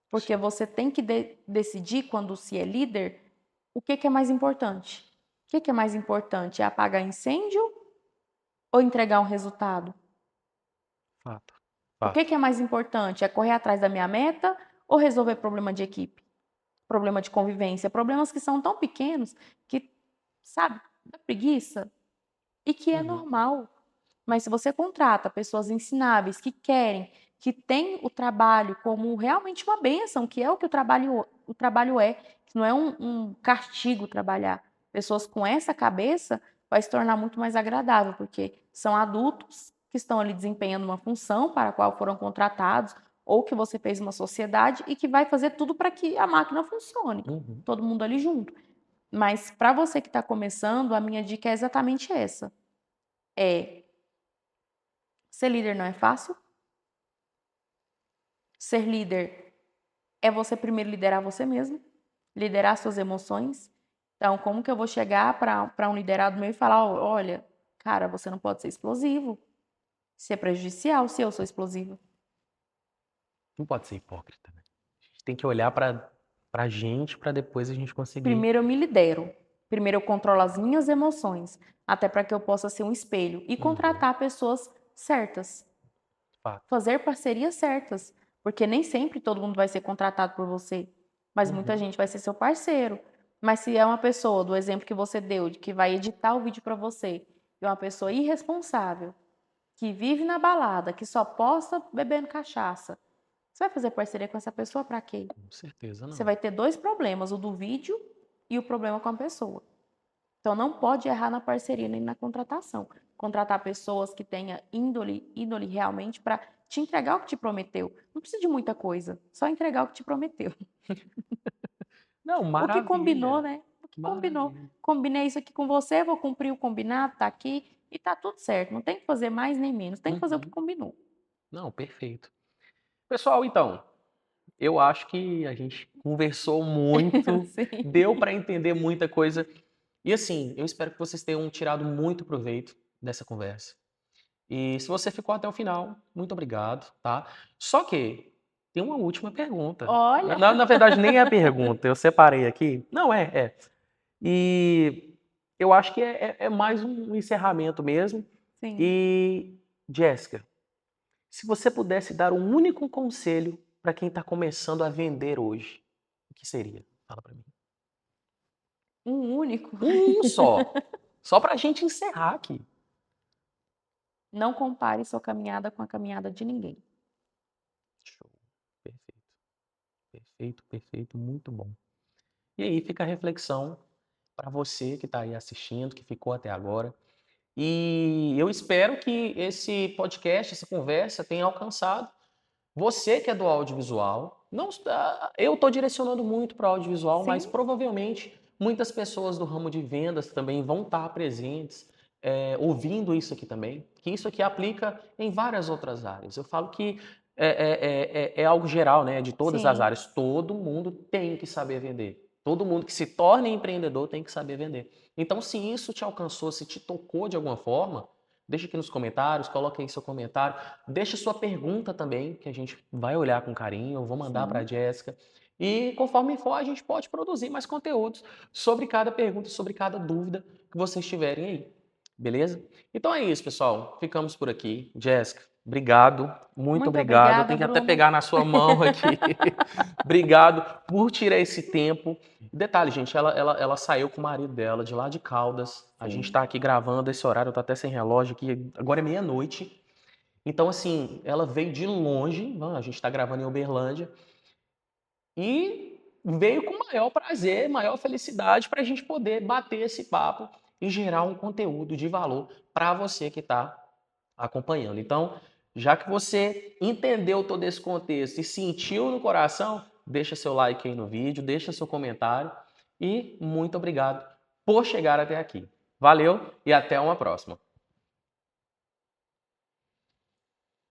[SPEAKER 2] Porque você tem que decidir, quando se é líder, o que é mais importante. O que é mais importante? É apagar incêndio ou entregar um resultado?
[SPEAKER 1] Fato.
[SPEAKER 2] O que é mais importante? É correr atrás da minha meta ou resolver problema de equipe? Problema de convivência? Problemas que são tão pequenos que, sabe, dá preguiça e que é normal. Mas se você contrata pessoas ensináveis, que querem, que têm o trabalho como realmente uma bênção, que é o que o trabalho é, que não é um castigo trabalhar. Pessoas com essa cabeça vai se tornar muito mais agradável, porque são adultos que estão ali desempenhando uma função para a qual foram contratados, ou que você fez uma sociedade e que vai fazer tudo para que a máquina funcione. Todo mundo ali junto. Mas para você que está começando, a minha dica é exatamente essa. Ser líder não é fácil. Ser líder é você primeiro liderar você mesmo, liderar suas emoções. Então, como que eu vou chegar para um liderado meu e falar, olha, cara, você não pode ser explosivo. Isso é prejudicial se eu sou explosiva.
[SPEAKER 1] Não pode ser hipócrita, né? A gente tem que olhar pra gente para depois a gente conseguir.
[SPEAKER 2] Primeiro eu me lidero. Primeiro eu controlo as minhas emoções, até para que eu possa ser um espelho e contratar pessoas certas.
[SPEAKER 1] Fato.
[SPEAKER 2] Fazer parcerias certas, porque nem sempre todo mundo vai ser contratado por você, mas muita gente vai ser seu parceiro. Mas se é uma pessoa, do exemplo que você deu, de que vai editar o vídeo para você, e uma pessoa irresponsável, que vive na balada, que só posta bebendo cachaça, você vai fazer parceria com essa pessoa para quê?
[SPEAKER 1] Com certeza não.
[SPEAKER 2] Você vai ter dois problemas, o do vídeo e o problema com a pessoa. Então não pode errar na parceria nem na contratação. Contratar pessoas que tenham índole realmente para te entregar o que te prometeu. Não precisa de muita coisa, só entregar o que te prometeu.
[SPEAKER 1] Não,
[SPEAKER 2] O que combinou,
[SPEAKER 1] maravilha.
[SPEAKER 2] né? O que combinou.
[SPEAKER 1] Maravilha.
[SPEAKER 2] Combinei isso aqui com você, vou cumprir o combinado, tá aqui e tá tudo certo. Não tem que fazer mais nem menos, tem que fazer o que combinou.
[SPEAKER 1] Não, perfeito. Pessoal, então, eu acho que a gente conversou muito,
[SPEAKER 2] Sim.
[SPEAKER 1] deu para entender muita coisa. E assim, eu espero que vocês tenham tirado muito proveito dessa conversa. E se você ficou até o final, muito obrigado, tá? Só que tem uma última pergunta.
[SPEAKER 2] Olha.
[SPEAKER 1] Na verdade, nem é a pergunta, eu separei aqui. Não, é. E eu acho que é mais um encerramento mesmo.
[SPEAKER 2] Sim.
[SPEAKER 1] E, Jéssica, se você pudesse dar um único conselho para quem está começando a vender hoje, o que seria? Fala para mim.
[SPEAKER 2] Um único.
[SPEAKER 1] Um só. Só para a gente encerrar aqui.
[SPEAKER 2] Não compare sua caminhada com a caminhada de ninguém.
[SPEAKER 1] Show. Perfeito. Perfeito, perfeito. Muito bom. E aí fica a reflexão para você que está aí assistindo, que ficou até agora. E eu espero que esse podcast, essa conversa tenha alcançado você que é do audiovisual. Não, eu estou direcionando muito para o audiovisual, mas
[SPEAKER 2] Sim.
[SPEAKER 1] provavelmente muitas pessoas do ramo de vendas também vão estar presentes, ouvindo isso aqui também, que isso aqui aplica em várias outras áreas. Eu falo que é algo geral, né, de todas as
[SPEAKER 2] Sim.
[SPEAKER 1] áreas. Todo mundo tem que saber vender. Todo mundo que se torna empreendedor tem que saber vender. Então, se isso te alcançou, se te tocou de alguma forma, deixa aqui nos comentários, coloque aí seu comentário, deixa sua pergunta também, que a gente vai olhar com carinho, eu vou mandar para a Jéssica. E conforme for, a gente pode produzir mais conteúdos sobre cada pergunta, sobre cada dúvida que vocês tiverem aí. Beleza? Então é isso, pessoal. Ficamos por aqui. Jéssica, obrigado, muito
[SPEAKER 2] Muito
[SPEAKER 1] obrigado. Eu
[SPEAKER 2] obrigada,
[SPEAKER 1] tenho que até
[SPEAKER 2] Bruno.
[SPEAKER 1] pegar na sua mão aqui. Obrigado por tirar esse tempo. Detalhe, gente, ela saiu com o marido dela de lá de Caldas. A gente tá aqui gravando esse horário, eu tô até sem relógio aqui. Agora é meia-noite. Então, assim, ela veio de longe. A gente tá gravando em Uberlândia. E veio com maior prazer, maior felicidade para a gente poder bater esse papo e gerar um conteúdo de valor para você que está acompanhando. Então, já que você entendeu todo esse contexto e sentiu no coração, deixa seu like aí no vídeo, deixa seu comentário e muito obrigado por chegar até aqui. Valeu e até uma próxima.